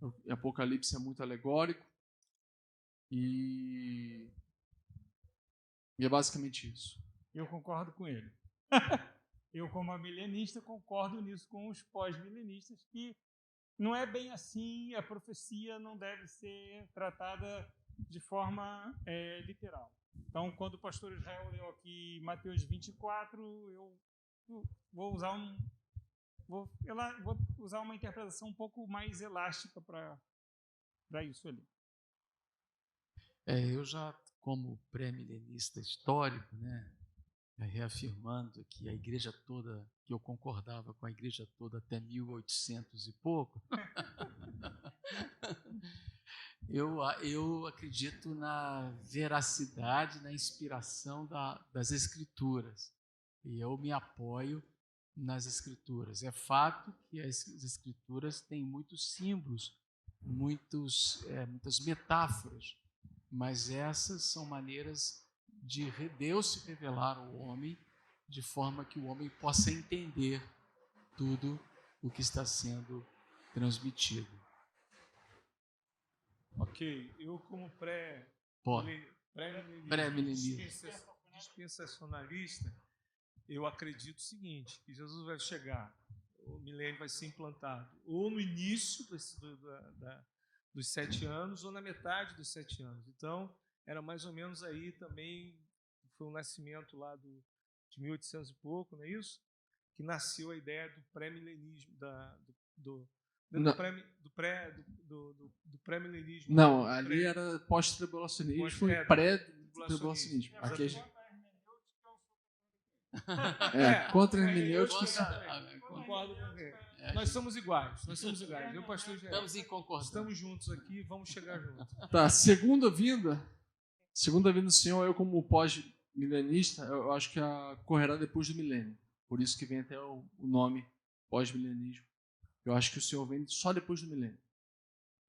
O Apocalipse é muito alegórico. E é basicamente isso. Eu concordo com ele. Eu, como milenista, concordo nisso com os pós-milenistas, que não é bem assim, a profecia não deve ser tratada de forma literal. Então, quando o pastor Israel leu aqui Mateus 24, eu vou usar uma interpretação um pouco mais elástica para isso ali. Eu já, como pré-milenista histórico, né, reafirmando que a igreja toda, que eu concordava com a igreja toda até 1800 e pouco, eu acredito na veracidade, na inspiração das Escrituras. E eu me apoio nas Escrituras. É fato que as Escrituras têm muitos símbolos, muitas metáforas, mas essas são maneiras de Deus se revelar ao homem de forma que o homem possa entender tudo o que está sendo transmitido. Ok, eu como Pode. dispensacionalista, eu acredito o seguinte, que Jesus vai chegar, o milênio vai ser implantado ou no início dos 7 anos ou na metade dos 7 anos. Então, era mais ou menos aí também, foi um nascimento lá de 1800 e pouco, não é isso? Que nasceu a ideia do pré-milenismo, do pré-milenismo. Não, ali era pós-tribulacionismo e pré-tribulacionismo. Aqui a gente... contra a hermenêutica. Concordo com você. Nós somos iguais. Eu, pastor Geraldo, Estamos em concordância. Estamos juntos aqui, vamos chegar juntos. Tá, segunda vinda do Senhor, eu como pós-milenista, eu acho que ocorrerá depois do milênio. Por isso que vem até o nome pós-milenismo. Eu acho que o Senhor vem só depois do milênio.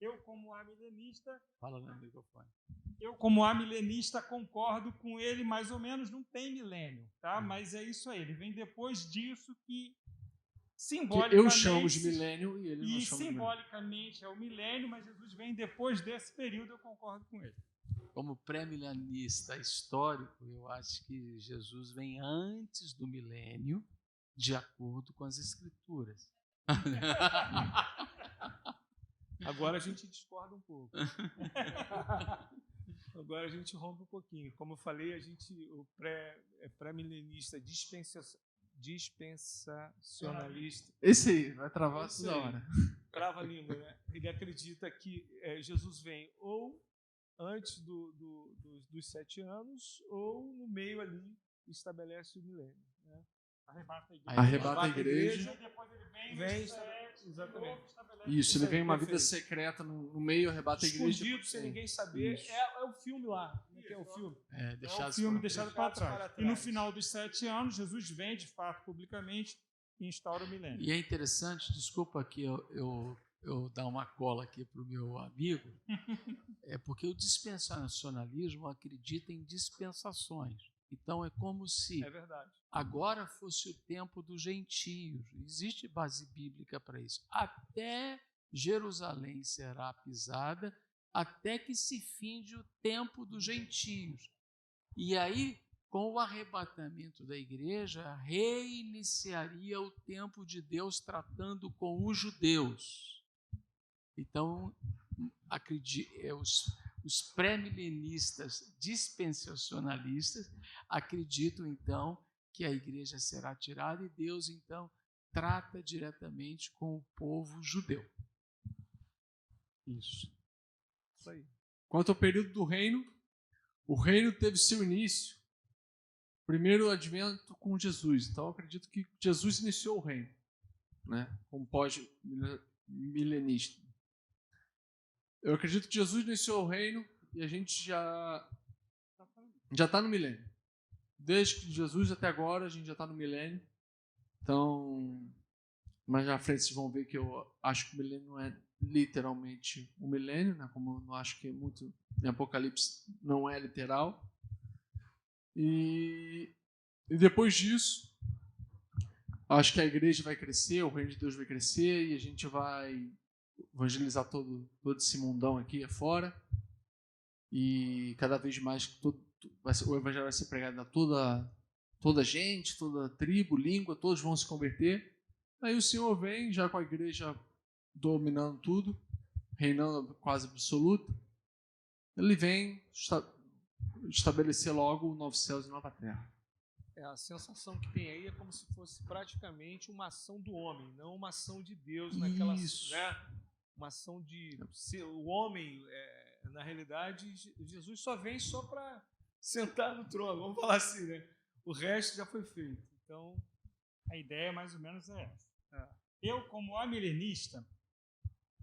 Eu, como amilenista, Fala no microfone. Concordo com ele, mais ou menos, não tem milênio, tá? Mas é isso aí, ele vem depois disso que simbolicamente... Eu chamo de milênio e ele não chama de milênio. Simbolicamente é o milênio, mas Jesus vem depois desse período, eu concordo com ele. Como pré-milenista histórico, eu acho que Jesus vem antes do milênio, de acordo com as Escrituras. Agora a gente discorda um pouco. Agora a gente rompe um pouquinho. Como eu falei, o pré-milenista dispensacionalista. Esse aí, vai travar toda hora. Trava a língua, né? Ele acredita que Jesus vem ou antes dos 7 anos ou no meio ali estabelece o milênio, né? Arrebata a igreja. E depois ele vem exatamente. Isso, ele vem uma vida secreta no meio, arrebata a igreja. Escondido, sem ninguém saber. É o filme lá. Que é o filme? É o filme deixado para trás. E no final dos 7 anos, Jesus vem, de fato, publicamente, e instaura o milênio. E é interessante, desculpa que eu dar uma cola aqui para o meu amigo, é porque o dispensacionalismo acredita em dispensações. Então, é como se agora fosse o tempo dos gentios. Existe base bíblica para isso. Até Jerusalém será pisada, até que se finde o tempo dos gentios. E aí, com o arrebatamento da igreja, reiniciaria o tempo de Deus tratando com os judeus. Então, os pré-milenistas dispensacionalistas acreditam, então, que a igreja será tirada e Deus, então, trata diretamente com o povo judeu. Isso aí. Quanto ao período do reino, o reino teve seu início, primeiro advento com Jesus. Então, eu acredito que Jesus iniciou o reino, né, como pós-milenista. Eu acredito que Jesus iniciou o reino e a gente já está no milênio. Desde que Jesus até agora, a gente já está no milênio. Então, mais na frente vocês vão ver que eu acho que o milênio não é literalmente o milênio, né? Como eu não acho que muito em Apocalipse não é literal. E depois disso, acho que a igreja vai crescer, o reino de Deus vai crescer e a gente vai evangelizar todo esse mundão aqui afora. E cada vez mais o evangelho vai ser pregado a toda gente, toda tribo, língua, todos vão se converter. Aí o Senhor vem, já com a igreja dominando tudo, reinando quase absoluta. Ele vem estabelecer logo novos céus e nova terra. A sensação que tem aí é como se fosse praticamente uma ação do homem, não uma ação de Deus naquela, né? Uma ação de o homem, na realidade, Jesus só vem só para sentar no trono, vamos falar assim, né? O resto já foi feito. Então, a ideia mais ou menos é essa. Eu, como amilenista,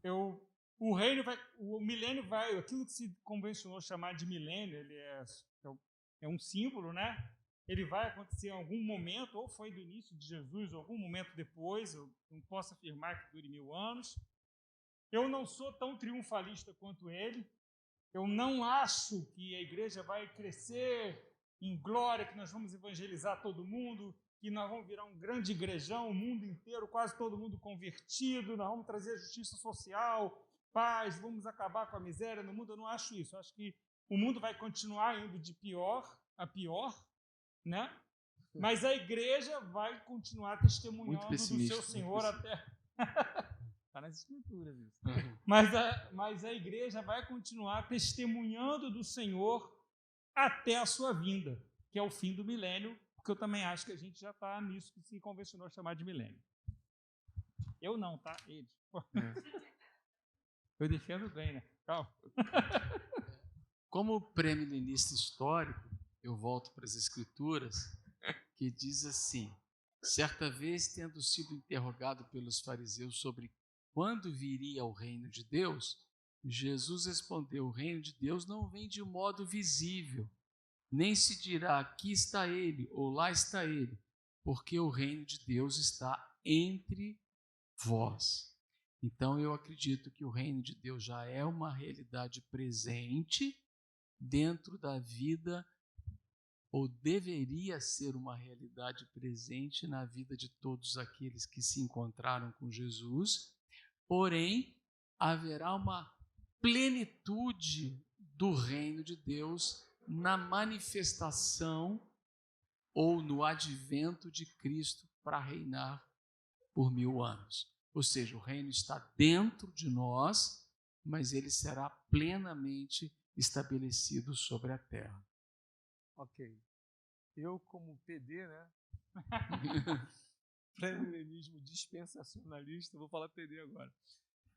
o milênio vai, aquilo que se convencionou chamar de milênio, ele é um símbolo, né? Ele vai acontecer em algum momento, ou foi do início de Jesus, ou algum momento depois, eu não posso afirmar que dure 1000 anos. Eu não sou tão triunfalista quanto ele. Eu não acho que a igreja vai crescer em glória, que nós vamos evangelizar todo mundo, que nós vamos virar um grande igrejão, o mundo inteiro, quase todo mundo convertido, nós vamos trazer a justiça social, paz, vamos acabar com a miséria no mundo. Eu não acho isso. Eu acho que o mundo vai continuar indo de pior a pior, né? Mas a igreja vai continuar testemunhando do seu Senhor até... Está nas Escrituras isso. Mas a igreja vai continuar testemunhando do Senhor até a sua vinda, que é o fim do milênio, porque eu também acho que a gente já está nisso que se convencionou chamar de milênio. Eu não, tá? Eles. Eu defendo bem, né? Calma. Como pré-milenista histórico, eu volto para as Escrituras, que diz assim: certa vez, tendo sido interrogado pelos fariseus sobre quando viria o reino de Deus, Jesus respondeu: o reino de Deus não vem de modo visível, nem se dirá aqui está ele ou lá está ele, porque o reino de Deus está entre vós. Então eu acredito que o reino de Deus já é uma realidade presente dentro da vida, ou deveria ser uma realidade presente na vida de todos aqueles que se encontraram com Jesus, porém haverá uma plenitude do reino de Deus na manifestação ou no advento de Cristo para reinar por 1000 anos. Ou seja, o reino está dentro de nós, mas ele será plenamente estabelecido sobre a terra. Ok. Eu, como PD, né? Pré-milenismo dispensacionalista, vou falar PD agora.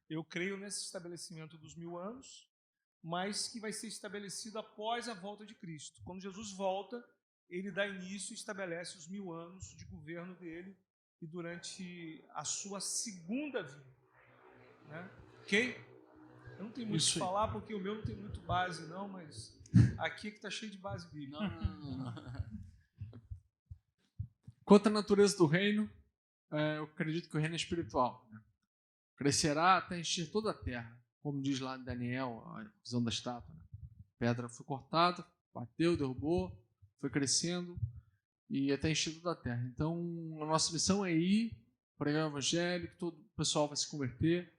Eu creio nesse estabelecimento dos 1000 anos, mas que vai ser estabelecido após a volta de Cristo. Quando Jesus volta, ele dá início e estabelece os 1000 anos de governo dele e durante a sua segunda vinda. Né? Ok? Eu não tenho muito o que falar porque o meu não tem muito base, não, mas aqui é que está cheio de base bíblica. Não. Quanto à natureza do reino, eu acredito que o reino é espiritual. Né? Crescerá até encher toda a terra, como diz lá em Daniel, a visão da estátua. Né? A pedra foi cortada, bateu, derrubou, foi crescendo e até encher toda a terra. Então, a nossa missão é ir, pregar o evangelho, que todo o pessoal vai se converter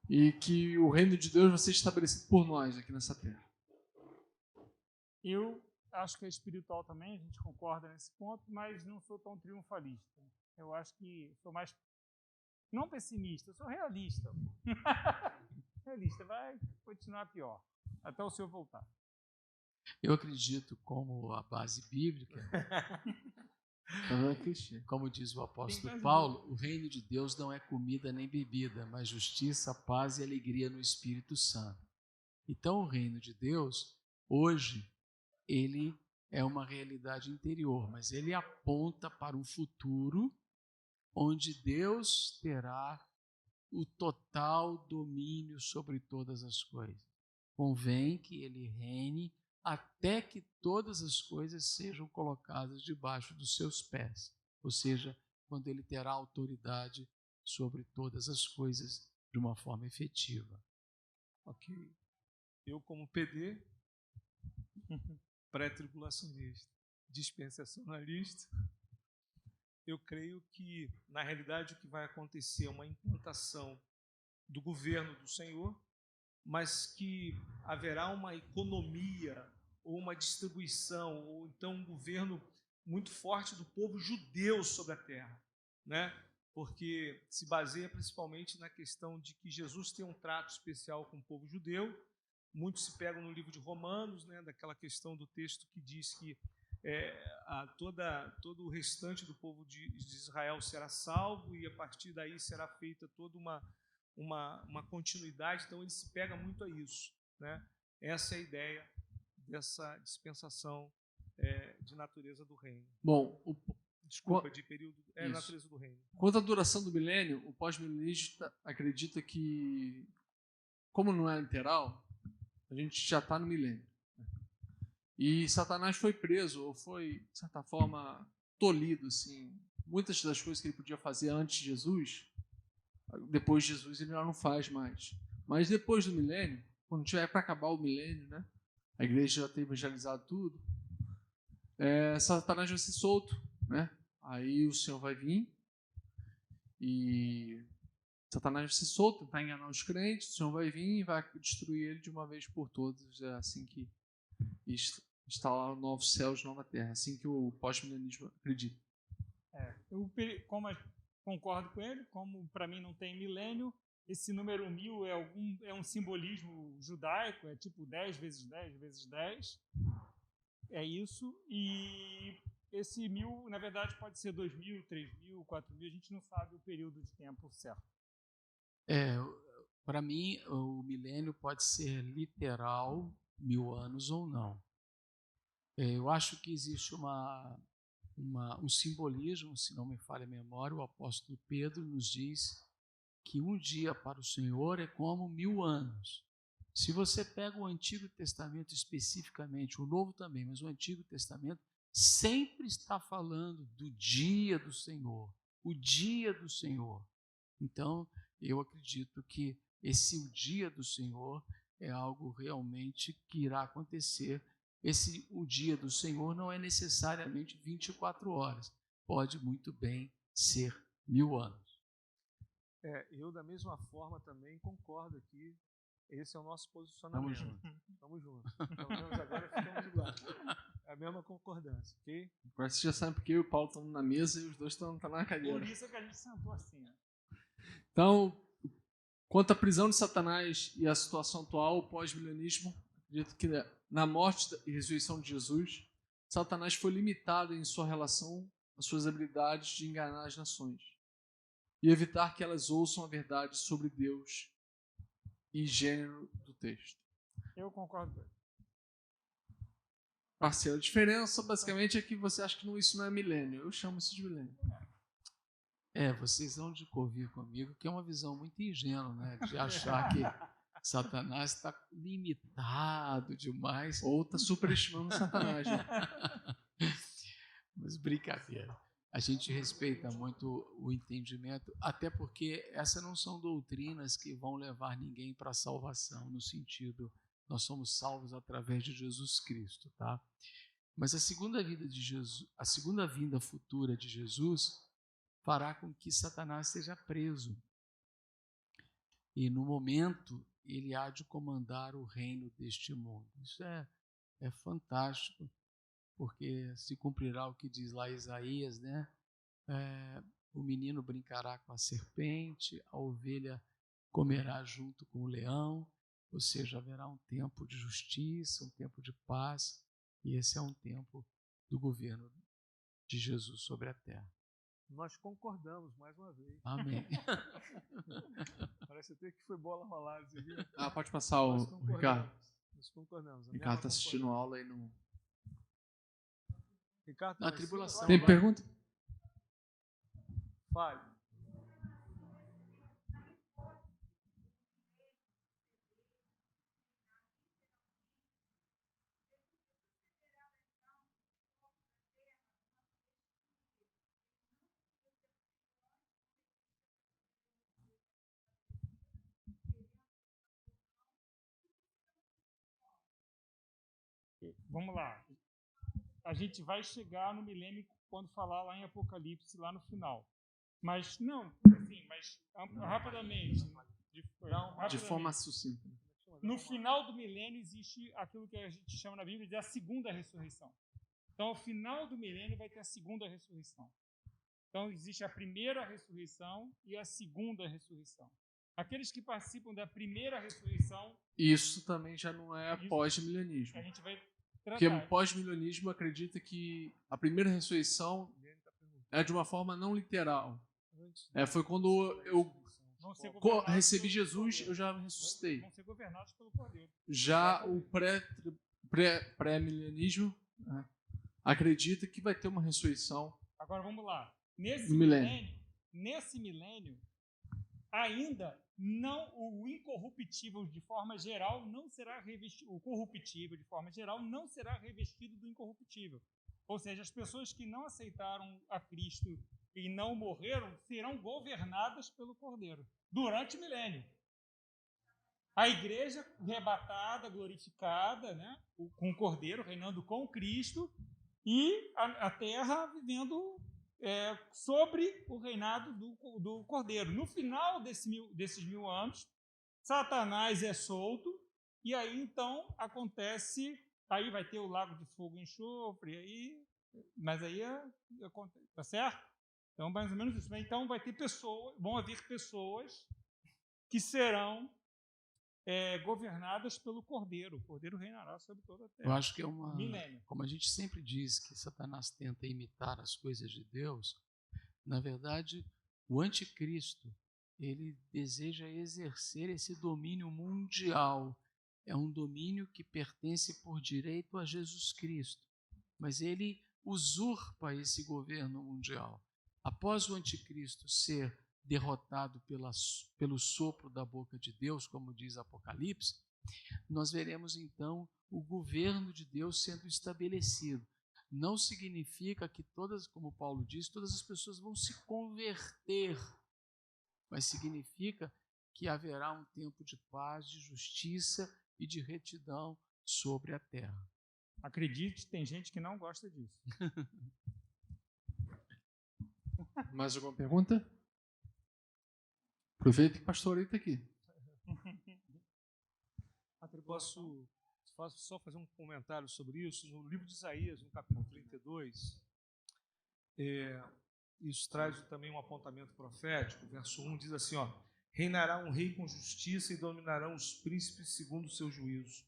e que o reino de Deus vai ser estabelecido por nós aqui nessa terra. Eu acho que é espiritual também, a gente concorda nesse ponto, mas não sou tão triunfalista. Eu acho que sou mais, não pessimista, sou realista. Realista, vai continuar pior, até o Senhor voltar. Eu acredito, como a base bíblica, como diz o apóstolo Paulo, o reino de Deus não é comida nem bebida, mas justiça, paz e alegria no Espírito Santo. Então, o reino de Deus, hoje, ele é uma realidade interior, mas ele aponta para um futuro onde Deus terá o total domínio sobre todas as coisas. Convém que ele reine até que todas as coisas sejam colocadas debaixo dos seus pés, ou seja, quando ele terá autoridade sobre todas as coisas de uma forma efetiva. Ok. Eu, como PD, pré-tribulacionista, dispensacionalista, eu creio que, na realidade, o que vai acontecer é uma implantação do governo do Senhor, mas que haverá uma economia ou uma distribuição, ou então um governo muito forte do povo judeu sobre a terra, né? Porque se baseia principalmente na questão de que Jesus tem um trato especial com o povo judeu. Muitos se pegam no livro de Romanos, né, daquela questão do texto que diz que todo o restante do povo de Israel será salvo e a partir daí será feita toda uma continuidade. Então ele se pega muito a isso, né? Essa é a ideia dessa dispensação de natureza do reino. Bom, De período, natureza do reino. Quanto à duração do milênio, o pós-milenista acredita que, como não é literal, a gente já está no milênio. E Satanás foi preso, ou foi, de certa forma, tolhido. Assim. Muitas das coisas que ele podia fazer antes de Jesus, depois de Jesus, ele já não faz mais. Mas depois do milênio, quando tiver para acabar o milênio, né, a igreja já tem evangelizado tudo, Satanás vai ser solto. Né? Aí o Senhor vai vir e Satanás vai ser solto, tentar enganar os crentes, o Senhor vai vir e vai destruir ele de uma vez por todas, assim que instalar o novo céu e nova terra, assim que o pós-milenismo acredita. Concordo com ele, como para mim não tem milênio, esse número 1000 é um simbolismo judaico, é tipo 10 vezes 10 vezes 10, é isso, e esse 1000, na verdade, pode ser 2000, 3000, 4000, a gente não sabe o período de tempo certo. Para mim, o milênio pode ser literal, 1000 anos ou não. Eu acho que existe um simbolismo, se não me falha a memória, o apóstolo Pedro nos diz que um dia para o Senhor é como 1000 anos. Se você pega o Antigo Testamento especificamente, o Novo também, mas o Antigo Testamento sempre está falando do dia do Senhor, o dia do Senhor. Então, eu acredito que o dia do Senhor é algo realmente que irá acontecer. O dia do Senhor não é necessariamente 24 horas, pode muito bem ser 1000 anos. Eu da mesma forma também concordo aqui. Esse é o nosso posicionamento. Tamo junto. Pelo menos agora ficamos iguais. É a mesma concordância, ok? Agora você já sabe porque eu e o Paulo estão na mesa e os dois estão na cadeira. Por isso é que a gente sentou assim. Então, quanto à prisão de Satanás e a situação atual, o pós-milenismo, acredito que na morte e ressurreição de Jesus, Satanás foi limitado em sua relação às suas habilidades de enganar as nações e evitar que elas ouçam a verdade sobre Deus e gênero do texto. Eu concordo com ele. Parceiro, a diferença basicamente é que você acha que isso não é milênio. Eu chamo isso de milênio. Vocês vão de convir comigo, que é uma visão muito ingênua, né? De achar que Satanás está limitado demais. Ou está superestimando Satanás. Né? Mas brincadeira. A gente respeita muito o entendimento, até porque essas não são doutrinas que vão levar ninguém para a salvação, no sentido, nós somos salvos através de Jesus Cristo, tá? Mas a segunda vinda futura de Jesus fará com que Satanás seja preso. E no momento, ele há de comandar o reino deste mundo. Isso é fantástico, porque se cumprirá o que diz lá Isaías, né? O menino brincará com a serpente, a ovelha comerá junto com o leão, ou seja, haverá um tempo de justiça, um tempo de paz, e esse é um tempo do governo de Jesus sobre a terra. Nós concordamos mais uma vez. Amém. Parece até que foi bola rolada. Você viu? Pode passar o Ricardo. Nós concordamos. O Ricardo está assistindo aula aí no... Ricardo, Na tribulação. Tem pergunta? Fale. Vamos lá. A gente vai chegar no milênio quando falar lá em Apocalipse, lá no final. Mas não, assim, rapidamente. De forma sucinta. No final do milênio existe aquilo que a gente chama na Bíblia de a segunda ressurreição. Então, ao final do milênio vai ter a segunda ressurreição. Então, existe a primeira ressurreição e a segunda ressurreição. Aqueles que participam da primeira ressurreição... Isso também já não é pós-milenismo. A gente vai tratar. Porque o pós-milenismo acredita que a primeira ressurreição é de uma forma não literal. Foi quando eu recebi Jesus, eu já ressuscitei. Vão ser governados pelo Cordeiro. Já o pré-milenismo acredita que vai ter uma ressurreição. Agora vamos lá. Nesse milênio, ainda não, o incorruptível de forma geral não será revestido, o corruptível de forma geral não será revestido do incorruptível. Ou seja, as pessoas que não aceitaram a Cristo e não morreram serão governadas pelo Cordeiro durante o milênio. A igreja arrebatada, glorificada, né, com o Cordeiro, reinando com Cristo, e a terra vivendo sobre o reinado do Cordeiro. No final desses 1000 anos, Satanás é solto, e aí então acontece, aí vai ter o lago de fogo e enxofre, mas aí tá certo? Então, mais ou menos isso. Então, vão haver pessoas que serão governadas pelo Cordeiro. O Cordeiro reinará sobre toda a terra. Eu acho que é milênio. como a gente sempre diz que Satanás tenta imitar as coisas de Deus, na verdade, o anticristo, ele deseja exercer esse domínio mundial. É um domínio que pertence por direito a Jesus Cristo, mas ele usurpa esse governo mundial. Após o anticristo ser derrotado pelo sopro da boca de Deus, como diz Apocalipse, nós veremos então o governo de Deus sendo estabelecido. Não significa que como Paulo diz, todas as pessoas vão se converter, mas significa que haverá um tempo de paz, de justiça e de retidão sobre a terra. Acredite, tem gente que não gosta disso. Mais alguma pergunta? Aproveita que o pastor está aqui. Posso só fazer um comentário sobre isso? No livro de Isaías, no capítulo 32, isso traz também um apontamento profético. Verso 1 diz assim, reinará um rei com justiça e dominarão os príncipes segundo o seu juízo.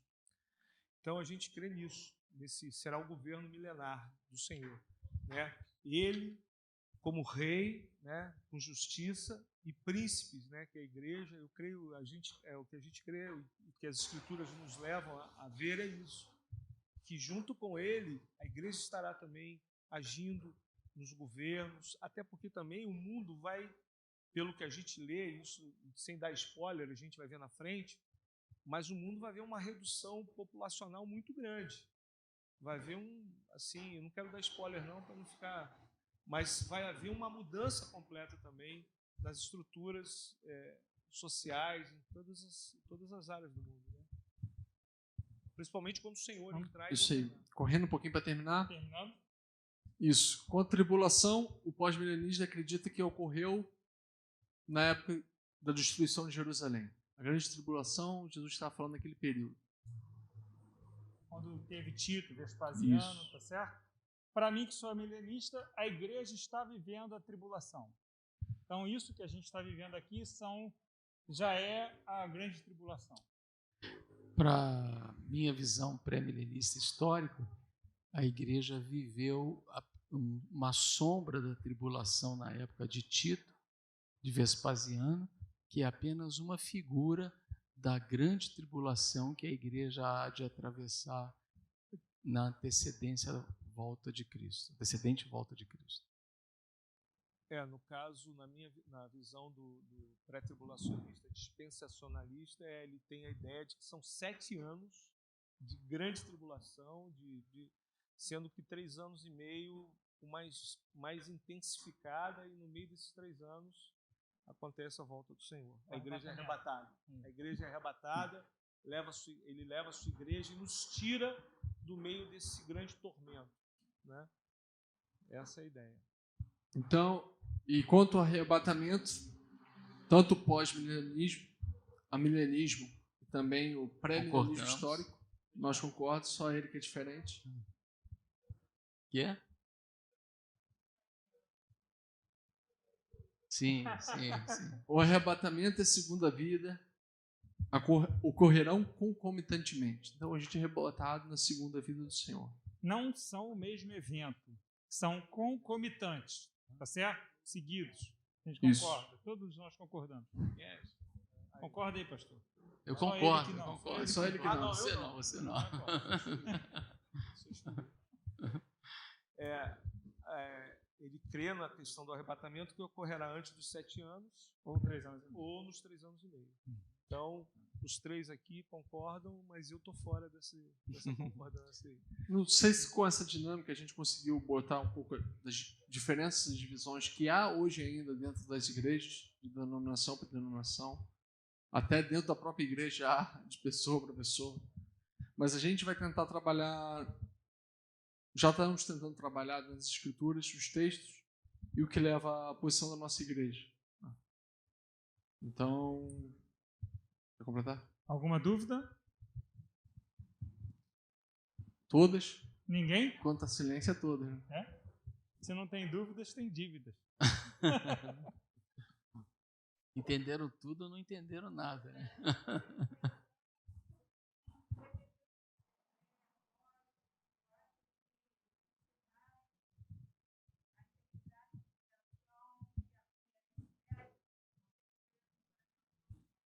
Então a gente crê nisso. Será o governo milenar do Senhor, né? Ele, como rei, né, com justiça, e príncipes, né, que é a igreja, eu creio, o que a gente crê, o que as escrituras nos levam a ver é isso, que junto com ele, a igreja estará também agindo nos governos, até porque também o mundo vai, pelo que a gente lê, isso sem dar spoiler, a gente vai ver na frente, mas o mundo vai ver uma redução populacional muito grande. Vai haver eu não quero dar spoiler não, para não ficar, mas vai haver uma mudança completa também das estruturas sociais em todas as áreas do mundo, né? Principalmente quando o Senhor entrar. Isso aí, correndo um pouquinho para terminar. Terminando? Isso, com a tribulação, o pós-milenista acredita que ocorreu na época da destruição de Jerusalém. A grande tribulação, Jesus estava falando naquele período. Quando teve Tito, Vespasiano, Isso. tá certo? Para mim, que sou milenista, a igreja está vivendo a tribulação. Então, isso que a gente está vivendo aqui já é a grande tribulação. Para minha visão pré-milenista histórica, a igreja viveu uma sombra da tribulação na época de Tito, de Vespasiano, que é apenas uma figura da grande tribulação que a igreja há de atravessar na antecedente volta de Cristo. No caso, na visão do pré-tribulacionista dispensacionalista, ele tem a ideia de que são 7 anos de grande tribulação, sendo que 3 anos e meio mais intensificada, e no meio desses 3 anos acontece a volta do Senhor. A igreja é arrebatada. A igreja é arrebatada, ele leva a sua igreja e nos tira do meio desse grande tormento, né? Essa é a ideia. Então, e quanto ao arrebatamento, tanto o pós-milenismo, a milenismo e também o pré-milenismo histórico, nós concordamos, só ele que é diferente. Que é? Sim. O arrebatamento e a segunda vida ocorrerão concomitantemente. Então, a gente é arrebatado na segunda vida do Senhor. Não são o mesmo evento, são concomitantes, tá certo? Seguidos. A gente concorda? Isso. Todos nós concordamos. Yes. Concorda aí, pastor? Eu concordo. Só ele que não. Você não. Ele crê na questão do arrebatamento que ocorrerá antes dos 7 anos ou 3 anos e meio. Ou nos 3 anos e meio. Então, os 3 aqui concordam, mas eu estou fora dessa concordância aí. Não sei se com essa dinâmica a gente conseguiu botar um pouco das diferenças e divisões que há hoje ainda dentro das igrejas, de denominação para denominação, até dentro da própria igreja há de pessoa para pessoa. Mas a gente vai tentar trabalhar, já estamos tentando trabalhar nas escrituras, os textos, e o que leva à posição da nossa igreja. Então, quer completar? Alguma dúvida? Todas? Ninguém? Quanto a silêncio é todas. Né? Se não tem dúvidas, tem dívidas. Entenderam tudo ou não entenderam nada, né?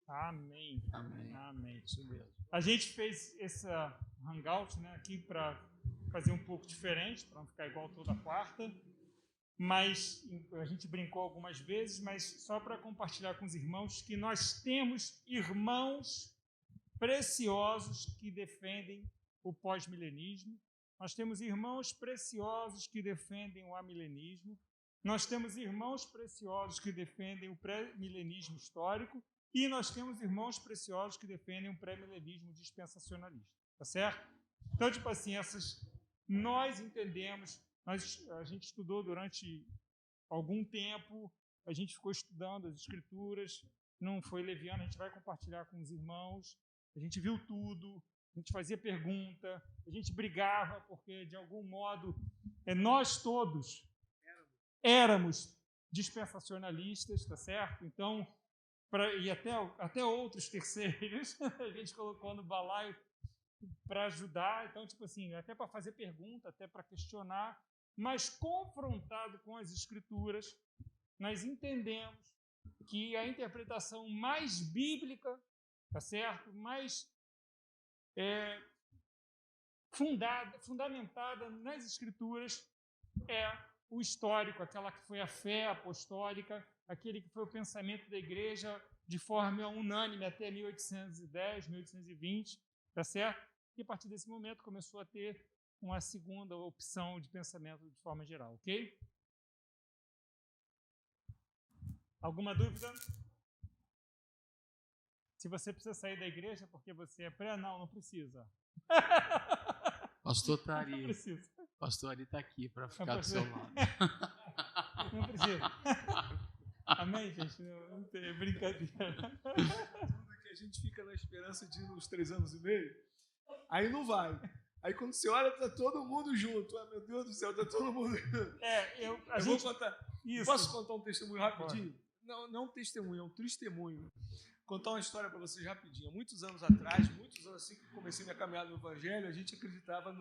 Amém. Amém. Amém. Isso mesmo. A gente fez essa hangout, né, aqui para fazer um pouco diferente, para não ficar igual toda quarta. Mas a gente brincou algumas vezes, mas só para compartilhar com os irmãos que nós temos irmãos preciosos que defendem o pós-milenismo. Nós temos irmãos preciosos que defendem o amilenismo. Nós temos irmãos preciosos que defendem o pré-milenismo histórico. E nós temos irmãos preciosos que defendem o pré-milenismo dispensacionalista. Tá certo? Então, tipo assim, nós entendemos, a gente estudou durante algum tempo, a gente ficou estudando as escrituras, não foi leviano, a gente vai compartilhar com os irmãos, a gente viu tudo, a gente fazia pergunta, a gente brigava, porque, de algum modo, nós todos éramos dispensacionalistas, tá certo? Então, e até outros terceiros, a gente colocou no balaio para ajudar, então, tipo assim, até para fazer pergunta, até para questionar, mas confrontado com as escrituras, nós entendemos que a interpretação mais bíblica, tá certo? Mais fundamentada nas escrituras é o histórico, aquela que foi a fé apostólica, aquele que foi o pensamento da igreja de forma unânime até 1810, 1820, tá certo? E a partir desse momento começou a ter uma segunda opção de pensamento de forma geral, ok? Alguma dúvida? Se você precisa sair da igreja porque você é pré, não precisa. Pastor Ari, não precisa. Pastor Ari está aqui para ficar do seu lado. Não precisa. Amém, gente? Não tem brincadeira. Tudo que a gente fica na esperança de ir nos 3 anos e meio, aí não vai. Aí quando você olha, tá todo mundo junto. Ah, meu Deus do céu, tá todo mundo junto. Vou contar. Isso. Posso contar um testemunho rapidinho? Não é um testemunho, é um testemunho. Contar uma história para vocês rapidinho. Muitos anos atrás, muitos anos assim que comecei minha caminhada no Evangelho, a gente acreditava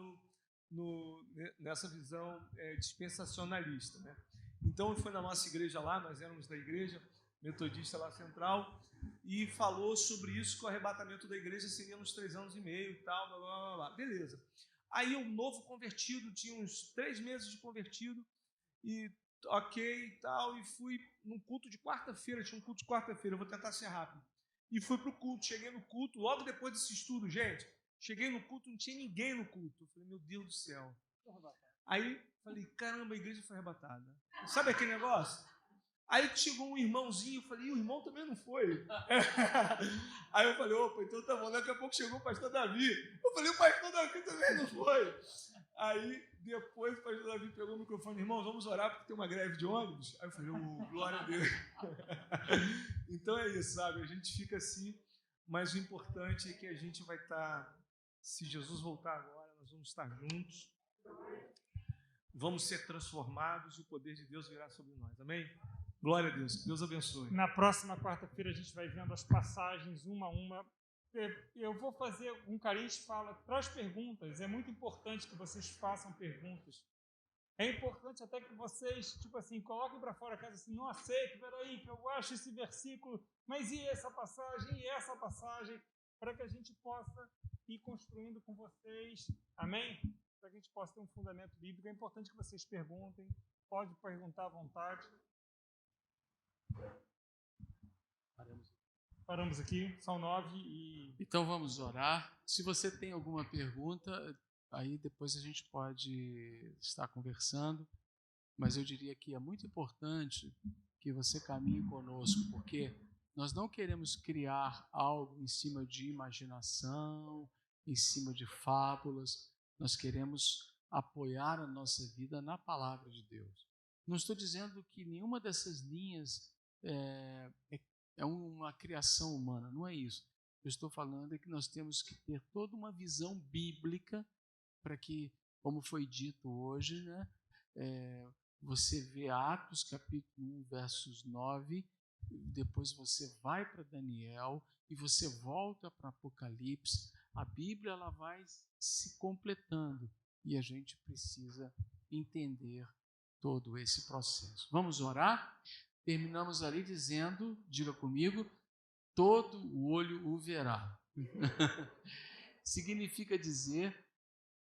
nessa visão dispensacionalista, né? Então, foi na nossa igreja lá, nós éramos da igreja metodista lá central, e falou sobre isso, que o arrebatamento da igreja seria nos 3 anos e meio e tal, blá, blá, blá, blá. Beleza. Aí um novo convertido, tinha uns 3 meses de convertido, e ok e tal, e fui num culto de quarta-feira, tinha um culto de quarta-feira, eu vou tentar ser rápido. E fui para o culto, cheguei no culto, logo depois desse estudo, gente, cheguei no culto, não tinha ninguém no culto. Eu falei, meu Deus do céu. Aí, falei, caramba, a igreja foi arrebatada. Sabe aquele negócio? Aí chegou um irmãozinho, eu falei, e o irmão também não foi? Aí eu falei, opa, então tá bom. Daqui a pouco chegou o pastor Davi. Eu falei, o pastor Davi também não foi. Aí, depois, o pastor Davi pegou o microfone, irmãos, vamos orar porque tem uma greve de ônibus. Aí eu falei, glória a Deus. Então é isso, sabe? A gente fica assim, mas o importante é que a gente vai estar, se Jesus voltar agora, nós vamos estar juntos. Vamos ser transformados e o poder de Deus virá sobre nós. Amém? Glória a Deus. Que Deus abençoe. Na próxima quarta-feira a gente vai vendo as passagens uma a uma. Eu vou fazer, Carinhos fala, traz perguntas. É muito importante que vocês façam perguntas. É importante até que vocês, tipo assim, coloquem para fora a casa assim, não aceito, peraí, que eu acho esse versículo, mas e essa passagem, para que a gente possa ir construindo com vocês. Amém? Para que a gente possa ter um fundamento bíblico. É importante que vocês perguntem, pode perguntar à vontade. Paramos aqui, são 9 e... Então vamos orar. Se você tem alguma pergunta, aí depois a gente pode estar conversando, mas eu diria que é muito importante que você caminhe conosco, porque nós não queremos criar algo em cima de imaginação, em cima de fábulas. Nós queremos apoiar a nossa vida na palavra de Deus. Não estou dizendo que nenhuma dessas linhas é uma criação humana, não é isso. Eu estou falando é que nós temos que ter toda uma visão bíblica para que, como foi dito hoje, né, você vê Atos capítulo 1, versos 9, depois você vai para Daniel e você volta para Apocalipse. A Bíblia ela vai se completando e a gente precisa entender todo esse processo. Vamos orar? Terminamos ali dizendo, diga comigo, todo o olho o verá. Significa dizer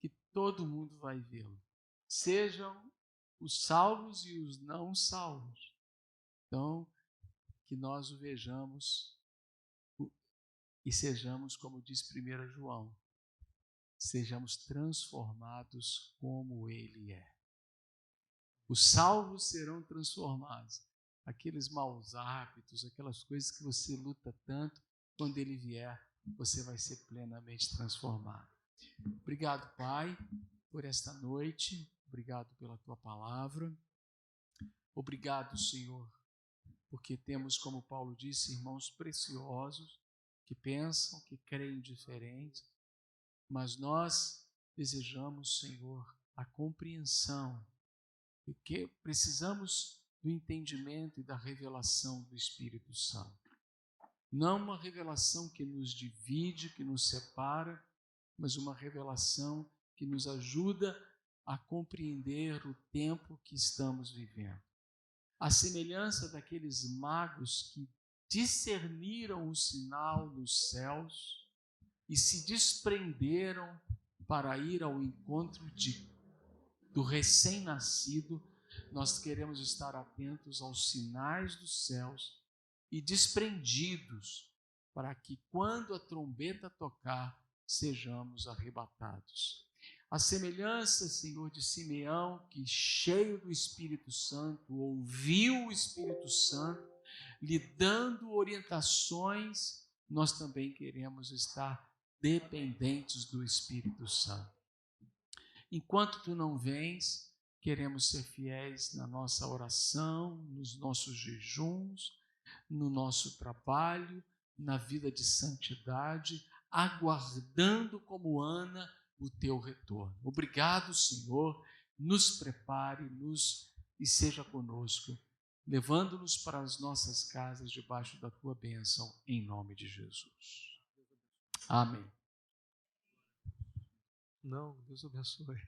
que todo mundo vai vê-lo, sejam os salvos e os não salvos. Então, que nós o vejamos e sejamos, como diz 1 João, sejamos transformados como Ele é. Os salvos serão transformados. Aqueles maus hábitos, aquelas coisas que você luta tanto, quando Ele vier, você vai ser plenamente transformado. Obrigado, Pai, por esta noite. Obrigado pela Tua palavra. Obrigado, Senhor, porque temos, como Paulo disse, irmãos preciosos, que pensam, que creem diferente, mas nós desejamos, Senhor, a compreensão, porque precisamos do entendimento e da revelação do Espírito Santo. Não uma revelação que nos divide, que nos separa, mas uma revelação que nos ajuda a compreender o tempo que estamos vivendo. A semelhança daqueles magos que discerniram o sinal nos céus e se desprenderam para ir ao encontro do recém-nascido, nós queremos estar atentos aos sinais dos céus e desprendidos para que, quando a trombeta tocar, sejamos arrebatados. A semelhança, Senhor, de Simeão, que cheio do Espírito Santo, ouviu o Espírito Santo, lhe dando orientações, nós também queremos estar dependentes do Espírito Santo. Enquanto tu não vens, queremos ser fiéis na nossa oração, nos nossos jejuns, no nosso trabalho, na vida de santidade, aguardando como Ana o teu retorno. Obrigado, Senhor, nos prepare e seja conosco, levando-nos para as nossas casas debaixo da tua bênção, em nome de Jesus. Amém. Não, Deus abençoe.